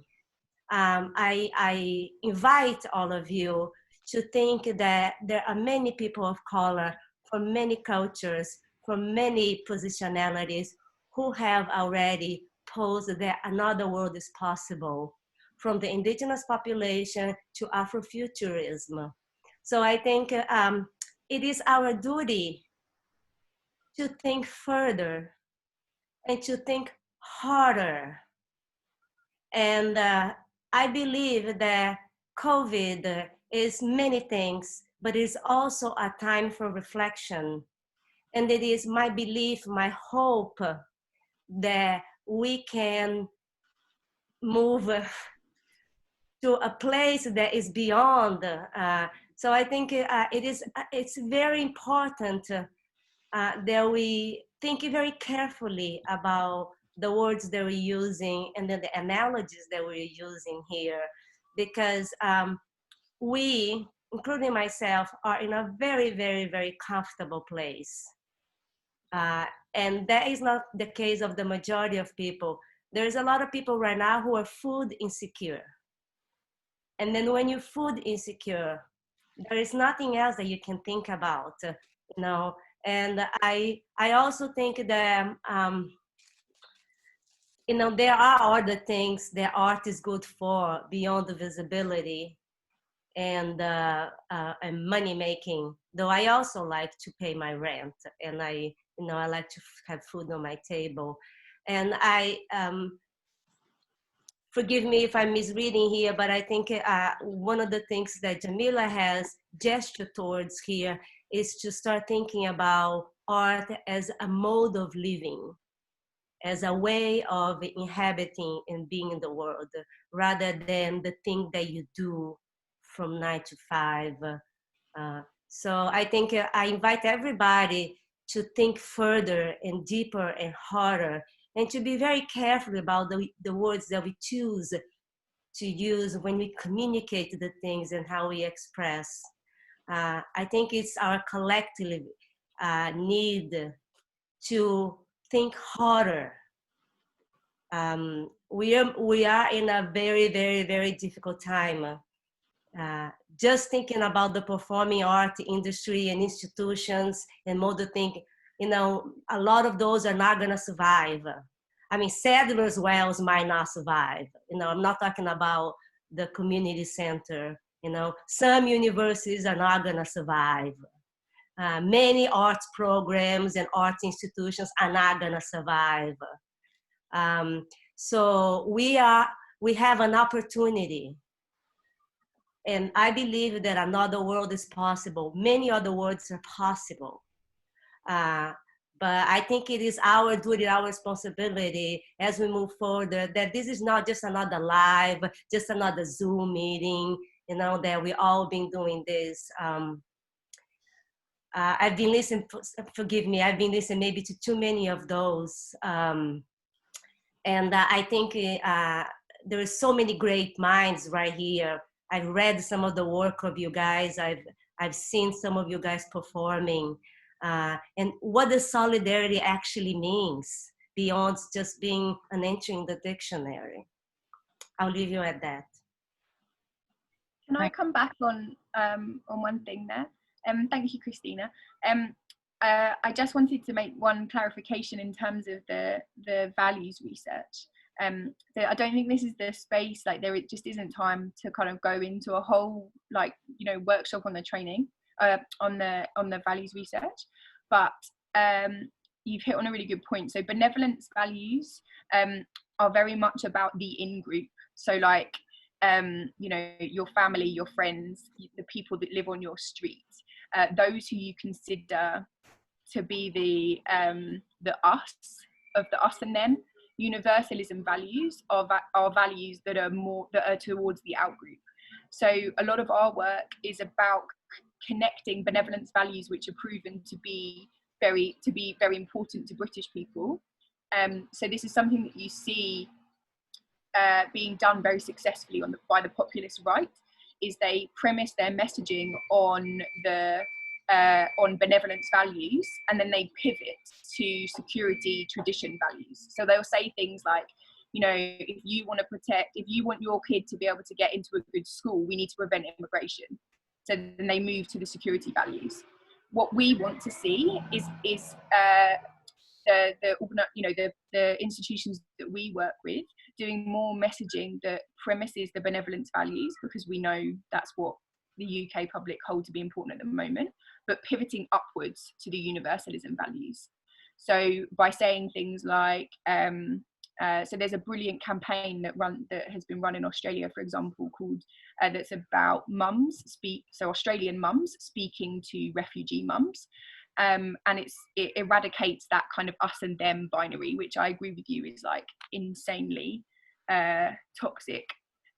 I invite all of you to think that there are many people of color from many cultures, from many positionalities, who have already posed that another world is possible, from the indigenous population to Afrofuturism. So I think it is our duty to think further and to think harder. And I believe that COVID is many things, but it's also a time for reflection. And it is my belief, my hope, that we can move to a place that is beyond. So I think it's very important that we think very carefully about the words that we're using and then the analogies that we're using here, because we, including myself, are in a very, very, very comfortable place. And that is not the case of the majority of people. There's a lot of people right now who are food insecure. And then when you're food insecure, there is nothing else that you can think about, you know. And I also think that, you know, there are other things that art is good for beyond the visibility and money making. Though I also like to pay my rent, and I like to have food on my table. And forgive me if I'm misreading here, but I think one of the things that Jamila has gestured towards here is to start thinking about art as a mode of living, as a way of inhabiting and being in the world, rather than the thing that you do from 9 to 5. So I think I invite everybody to think further and deeper and harder, and to be very careful about the words that we choose to use when we communicate the things and how we express. I think it's our collective need to think harder. We are in a very, very, very difficult time. Just thinking about the performing art industry and institutions and model thinking, you know, a lot of those are not gonna survive. I mean, Sadler's Wells might not survive. You know, I'm not talking about the community center. You know, some universities are not gonna survive. Many arts programs and art institutions are not gonna survive. So we have an opportunity. And I believe that another world is possible. Many other worlds are possible. But I think it is our duty, our responsibility as we move forward, that this is not just another live, just another Zoom meeting, you know, that we all been doing this. I've been listening, forgive me, I've been listening maybe to too many of those. And I think there are so many great minds right here. I've read some of the work of you guys. I've seen some of you guys performing. And what does solidarity actually means beyond just being an entry in the dictionary. I'll leave you at that. Can I come back on one thing there? Thank you, Christina. I just wanted to make one clarification in terms of the values research. I don't think this is the space, like there just isn't time to kind of go into a whole, like, you know, workshop on the training, on the values research, but you've hit on a really good point. So benevolence values are very much about the in-group. So like, you know, your family, your friends, the people that live on your street, those who you consider to be the us, of the us and them. Universalism values are values that are towards the out-group. So a lot of our work is about connecting benevolence values, which are proven to be very important to British people. So this is something that you see being done very successfully by the populist right. Is they premise their messaging on benevolence values, and then they pivot to security tradition values. So they'll say things like, you know, if you want your kid to be able to get into a good school, we need to prevent immigration. So then they move to the security values. What we want to see is the institutions that we work with doing more messaging that premises the benevolence values, because we know that's what the UK public hold to be important at the moment, but pivoting upwards to the universalism values. So by saying things like, so there's a brilliant campaign that has been run in Australia, for example, called that's about Australian mums speaking to refugee mums, and it eradicates that kind of us and them binary, which I agree with you is like insanely toxic,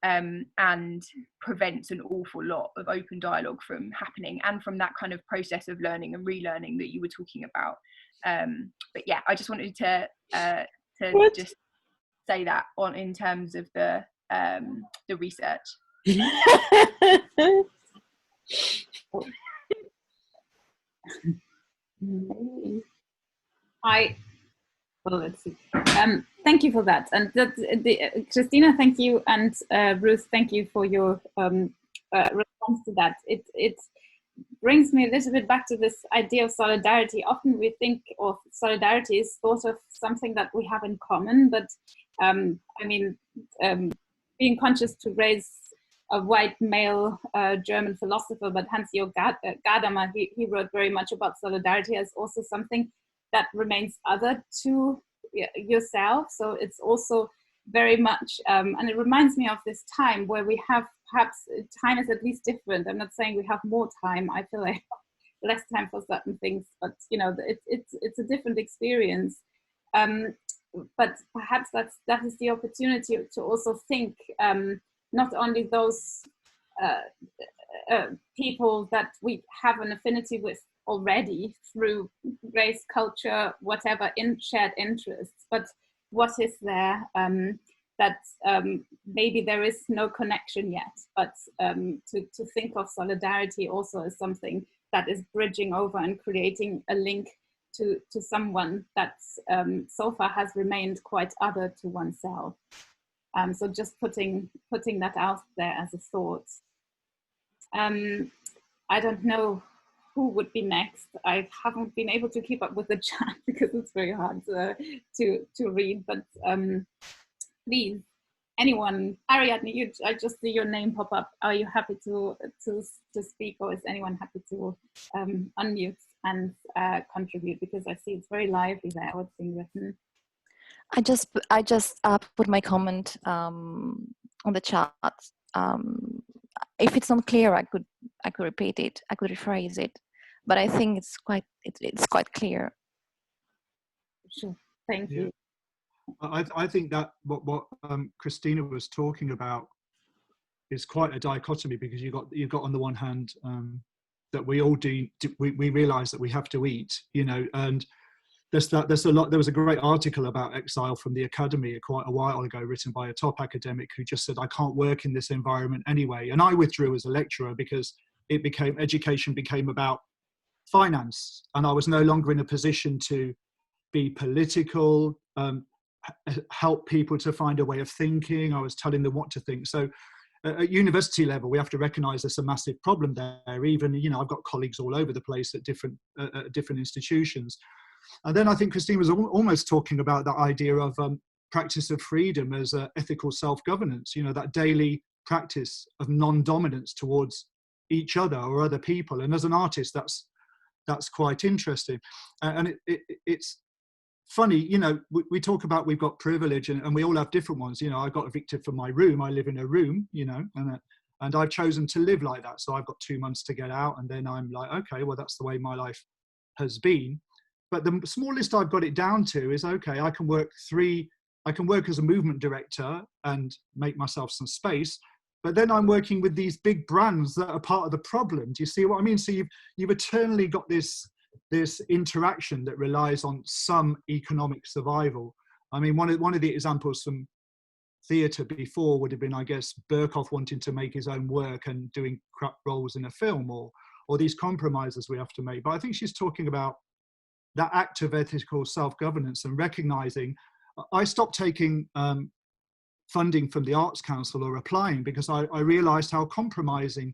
and prevents an awful lot of open dialogue from happening, and from that kind of process of learning and relearning that you were talking about. But yeah, I just wanted to just say that in terms of the research. Well, let's see. Thank you for that, and Christina, thank you, and Ruth, thank you for your response to that. It brings me a little bit back to this idea of solidarity. Often we think of solidarity as thought of something that we have in common, but I mean, being conscious to raise a white male German philosopher, but Hans-Jörg Gadamer, he wrote very much about solidarity as also something that remains other to yourself. So it's also very much, and it reminds me of this time where we have, perhaps time is at least different. I'm not saying we have more time. I feel like less time for certain things, but you know, it's a different experience. But perhaps that is the opportunity to also think not only those people that we have an affinity with already through race, culture, whatever, shared interests, but what is there that maybe there is no connection yet, but to think of solidarity also as something that is bridging over and creating a link to someone that so far has remained quite other to oneself. So just putting that out there as a thought. I don't know who would be next. I haven't been able to keep up with the chat because it's very hard to read, but please, anyone, Ariadne, I just see your name pop up. Are you happy to speak, or is anyone happy to unmute and contribute? Because I see it's very lively there, what's being written. I just put my comment on the chat. If it's not clear, I could repeat it. I could rephrase it, but I think it's quite clear. Sure, thank you. I think that what Christina was talking about is quite a dichotomy, because you've got on the one hand that we all we realize that we have to eat, and there's a lot. There was a great article about exile from the academy quite a while ago, written by a top academic who just said, I can't work in this environment anyway. And I withdrew as a lecturer because education became about finance, and I was no longer in a position to be political, help people to find a way of thinking. I was telling them what to think. So at university level, we have to recognize there's a massive problem there. Even, I've got colleagues all over the place at different institutions. And then I think Christine was almost talking about that idea of practice of freedom as ethical self-governance, that daily practice of non-dominance towards each other or other people. And as an artist, that's quite interesting. And it's funny, we talk about we've got privilege and we all have different ones. I got evicted from my room. I live in a room, and I've chosen to live like that. So I've got 2 months to get out, and then I'm like, okay, well, that's the way my life has been. But the smallest I've got it down to is, okay, I can work as a movement director and make myself some space, but then I'm working with these big brands that are part of the problem. Do you see what I mean? So you've eternally got this interaction that relies on some economic survival. I mean, one of the examples from theatre before would have been, I guess, Berkoff wanting to make his own work and doing crap roles in a film, or these compromises we have to make. But I think she's talking about that act of ethical self-governance and recognizing. I stopped taking funding from the Arts Council or applying because I realized how compromising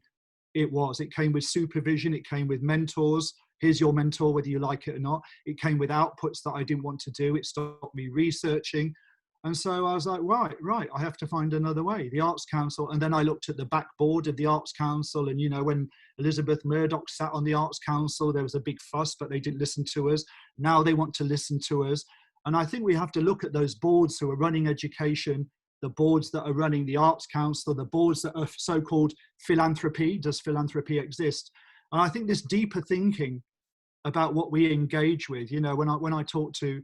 it was. It came with supervision, it came with mentors. Here's your mentor, whether you like it or not. It came with outputs that I didn't want to do. It stopped me researching. And so I was like, right, I have to find another way. The Arts Council, and then I looked at the back board of the Arts Council, and when Elizabeth Murdoch sat on the Arts Council, there was a big fuss, but they didn't listen to us. Now they want to listen to us. And I think we have to look at those boards who are running education, the boards that are running the Arts Council, the boards that are so-called philanthropy. Does philanthropy exist? And I think this deeper thinking about what we engage with, when I talk to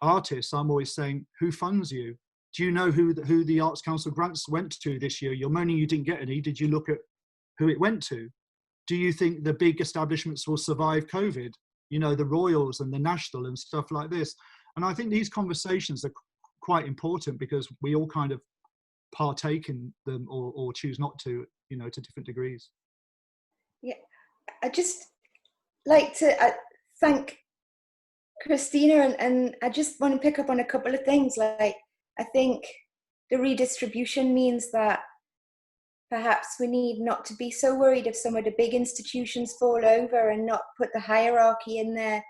artists, I'm always saying, who funds you? Do you know who the Arts Council grants went to this year? You're moaning you didn't get any. Did you look at who it went to? Do you think the big establishments will survive COVID? The Royals and the National and stuff like this. And I think these conversations are quite important because we all kind of partake in them or choose not to, to different degrees. Yeah, I just like to thank Christina, and I just want to pick up on a couple of things. Like, I think the redistribution means that perhaps we need not to be so worried if some of the big institutions fall over and not put the hierarchy in there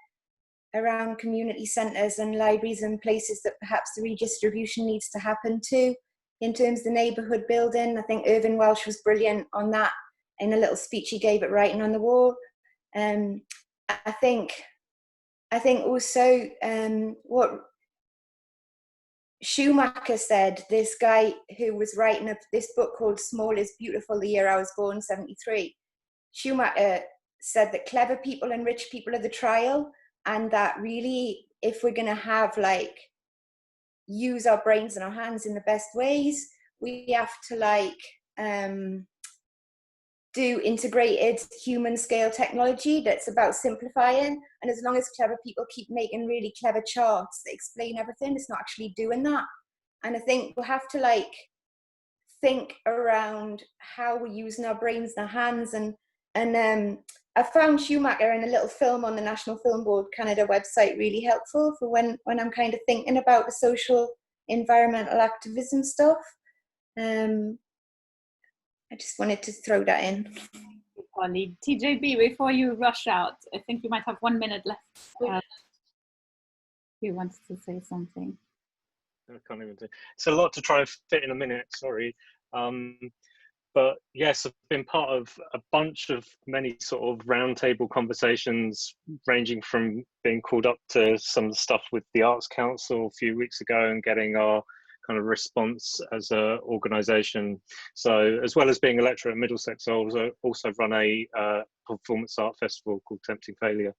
around community centres and libraries and places that perhaps the redistribution needs to happen to, in terms of the neighbourhood building. I think Irvine Welsh was brilliant on that in a little speech he gave at Writing on the Wall. I think also what Schumacher said, this guy who was writing this book called Small is Beautiful, the year I was born, 73. Schumacher said that clever people and rich people are the trial, and that really, if we're going to have use our brains and our hands in the best ways, we have to do integrated human scale technology that's about simplifying. And as long as clever people keep making really clever charts that explain everything, it's not actually doing that. And I think we'll have to think around how we're using our brains and our hands. And I found Schumacher in a little film on the National Film Board Canada website really helpful for when I'm kind of thinking about the social environmental activism stuff. I just wanted to throw that in. Ollie. TJB, before you rush out, I think you might have 1 minute left. You wanted to say something. I can't even do. It's a lot to try and fit in a minute. Sorry. But yes, I've been part of a bunch of many sort of roundtable conversations, ranging from being called up to some stuff with the Arts Council a few weeks ago and getting our kind of response as an organisation. So as well as being a lecturer at Middlesex, I also run a performance art festival called Tempting Failure.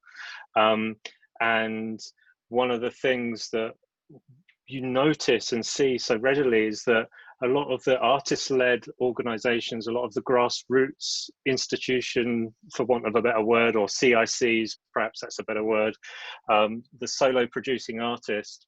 And one of the things that you notice and see so readily is that a lot of the artist-led organizations, a lot of the grassroots institution, for want of a better word, or CICs, perhaps that's a better word, the solo producing artist,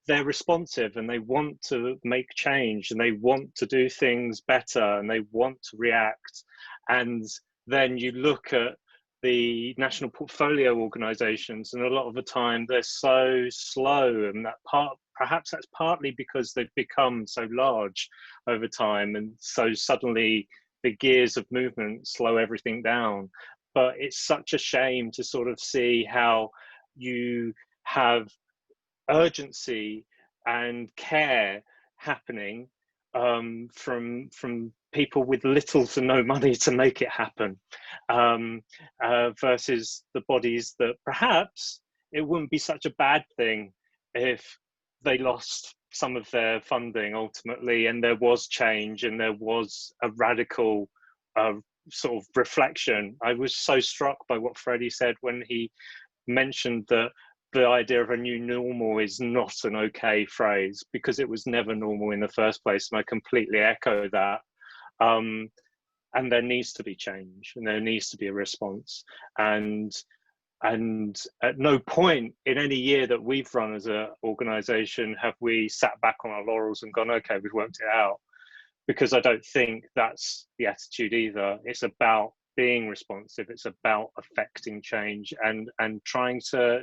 they're responsive and they want to make change and they want to do things better and they want to react. And then you look at the national portfolio organizations, and a lot of the time they're so slow, and perhaps that's partly because they've become so large over time, and so suddenly the gears of movement slow everything down. But it's such a shame to sort of see how you have urgency and care happening from people with little to no money to make it happen, versus the bodies that perhaps it wouldn't be such a bad thing if they lost some of their funding ultimately, and there was change and there was a radical sort of reflection. I was so struck by what Freddie said when he mentioned that the idea of a new normal is not an okay phrase, because it was never normal in the first place, and I completely echo that. And there needs to be change, and there needs to be a response. And at no point in any year that we've run as an organisation have we sat back on our laurels and gone, okay, we've worked it out, because I don't think that's the attitude either. It's about being responsive. It's about affecting change and trying to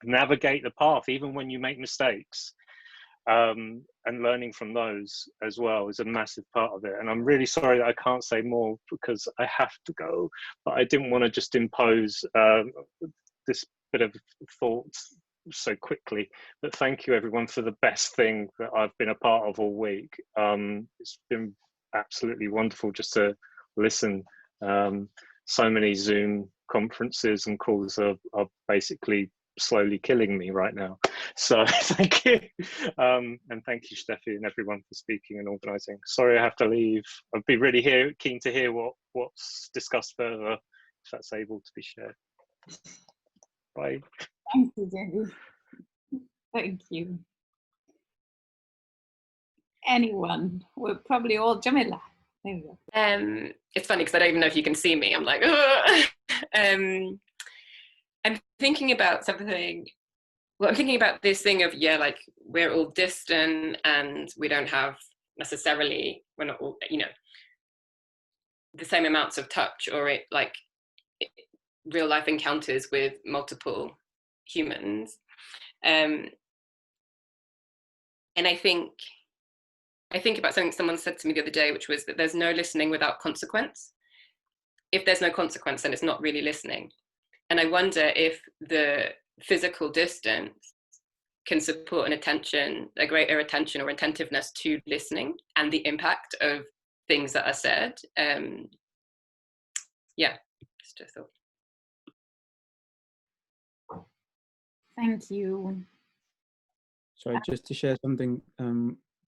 navigate the path, even when you make mistakes. And learning from those as well is a massive part of it. And I'm really sorry that I can't say more because I have to go, but I didn't want to just impose this bit of thought so quickly. But thank you everyone for the best thing that I've been a part of all week. It's been absolutely wonderful just to listen. So many Zoom conferences and calls are basically slowly killing me right now. So thank you. And thank you, Steffi, and everyone for speaking and organising. Sorry I have to leave. I'd be really keen to hear what's discussed further, if that's able to be shared. Bye. Thank you, Jenny. Thank you. Anyone? We're probably all Jamila. There we go. It's funny because I don't even know if you can see me. I'm like, I'm thinking about something. Well, I'm thinking about this thing of, yeah, like we're all distant and we don't have necessarily, we're not all, you know, the same amounts of touch or real life encounters with multiple humans. And I think about something someone said to me the other day, which was that there's no listening without consequence. If there's no consequence, then it's not really listening. And I wonder if the physical distance can support a greater attention or attentiveness to listening and the impact of things that are said. Yeah, just a thought. Thank you. Sorry, just to share something,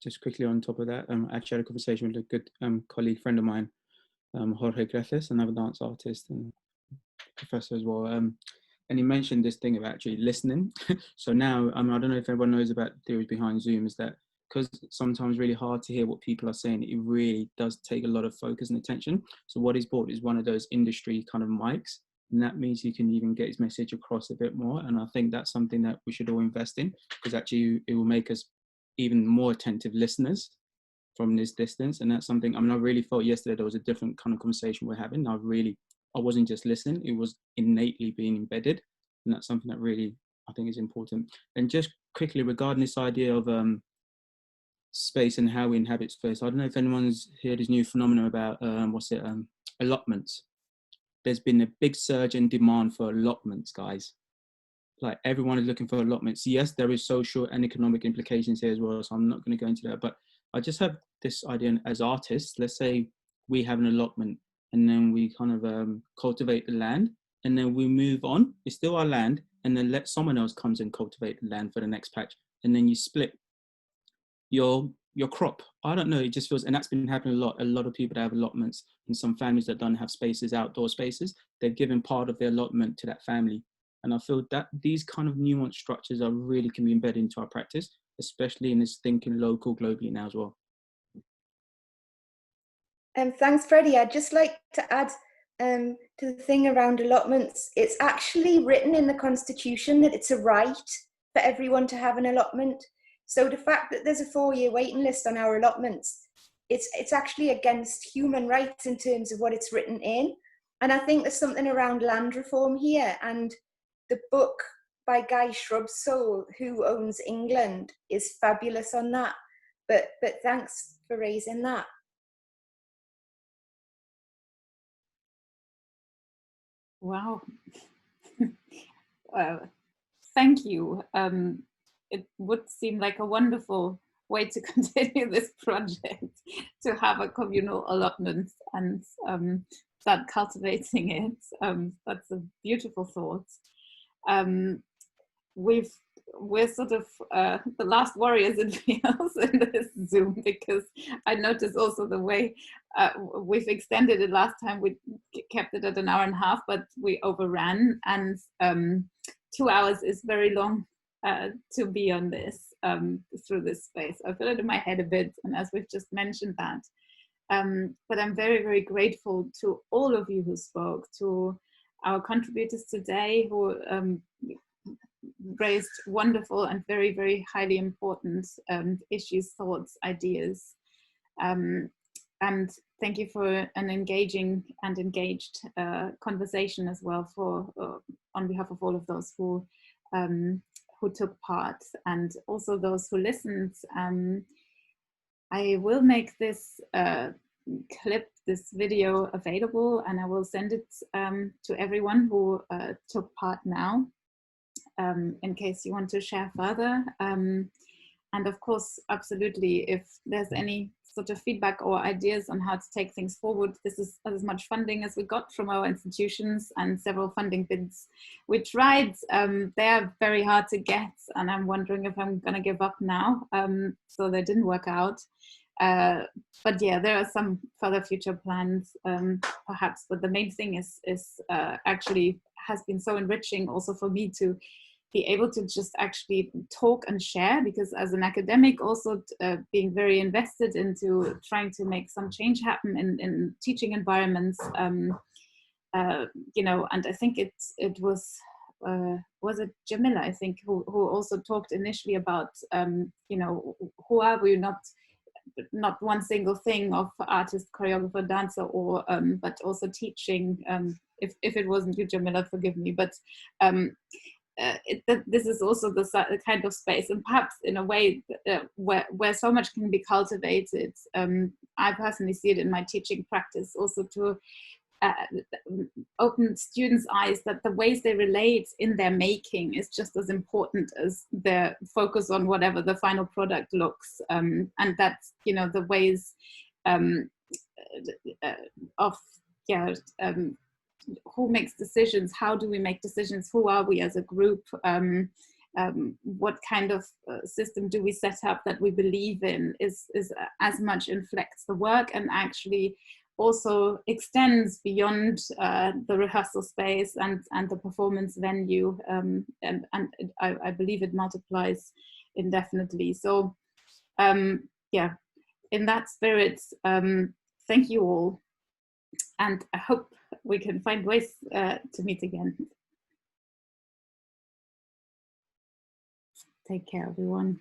just quickly on top of that, I actually had a conversation with a good colleague, friend of mine, Jorge Grefes, another dance artist and professor as well. And he mentioned this thing of actually listening. So now, I don't know if everyone knows about the theories behind Zoom, is that because sometimes it's really hard to hear what people are saying, it really does take a lot of focus and attention. So what he's bought is one of those industry kind of mics, and that means he can even get his message across a bit more. And I think that's something that we should all invest in, because actually it will make us even more attentive listeners from this distance. And that's something, I really felt yesterday there was a different kind of conversation we're having. I wasn't just listening, it was innately being embedded. And that's something that really, I think is important. And just quickly regarding this idea of space and how we inhabit space, I don't know if anyone's heard this new phenomenon about, allotments. there's been a big surge in demand for allotments, guys. Like everyone is looking for allotments. Yes, there is social and economic implications here as well, so I'm not going to go into that. But I just have this idea as artists. Let's say we have an allotment, and then we kind of cultivate the land, and then we move on. It's still our land, and then let someone else comes and cultivate the land for the next patch, and then you split your crop. I don't know. It just feels, and that's been happening a lot. A lot of people that have allotments, and some families that don't have spaces, outdoor spaces, they've given part of their allotment to that family. And I feel that these kind of nuanced structures are really can be embedded into our practice, especially in this thinking local globally now as well. Thanks, Freddie. I'd just like to add to the thing around allotments. It's actually written in the Constitution that it's a right for everyone to have an allotment. So the fact that there's a 4-year waiting list on our allotments, it's actually against human rights in terms of what it's written in. And I think there's something around land reform here, and the book by Guy Shrubsole, Who Owns England, is fabulous on that. But thanks for raising that. Wow. Thank you. It would seem like a wonderful way to continue this project, to have a communal allotment and start cultivating it. That's a beautiful thought. We're sort of the last warriors, it feels, in this Zoom, because I noticed also the way we've extended it. Last time we kept it at an hour and a half, but we overran, and 2 hours is very long to be on this through this space. I feel it in my head a bit, and as we've just mentioned that. But I'm very, very grateful to all of you who spoke, to our contributors today who raised wonderful and very, very highly important issues, thoughts, ideas. And thank you for an engaging and engaged conversation as well for on behalf of all of those who took part, and also those who listened. I will make this clip, this video available, and I will send it to everyone who took part now, in case you want to share further. And of course, absolutely, if there's any sort of feedback or ideas on how to take things forward, this is as much funding as we got from our institutions and several funding bids we tried. They are very hard to get, and I'm wondering if I'm going to give up now. So they didn't work out. But yeah, there are some further future plans, perhaps. But the main thing is actually has been so enriching also for me to be able to just actually talk and share, because as an academic also being very invested into trying to make some change happen in teaching environments, you know, and I think it was it Jamila, I think, who also talked initially about, you know, who are we, not one single thing of artist, choreographer, dancer, or but also teaching. If it wasn't you, Jamila, forgive me, but this is also the kind of space, and perhaps in a way where so much can be cultivated. I personally see it in my teaching practice also to open students' eyes that the ways they relate in their making is just as important as their focus on whatever the final product looks, and that's, you know, the ways of who makes decisions, how do we make decisions, who are we as a group, what kind of system do we set up that we believe in is as much inflects the work, and actually also extends beyond the rehearsal space and the performance venue, and I believe it multiplies indefinitely. So yeah, in that spirit, thank you all, and I hope we can find ways to meet again. Take care, everyone.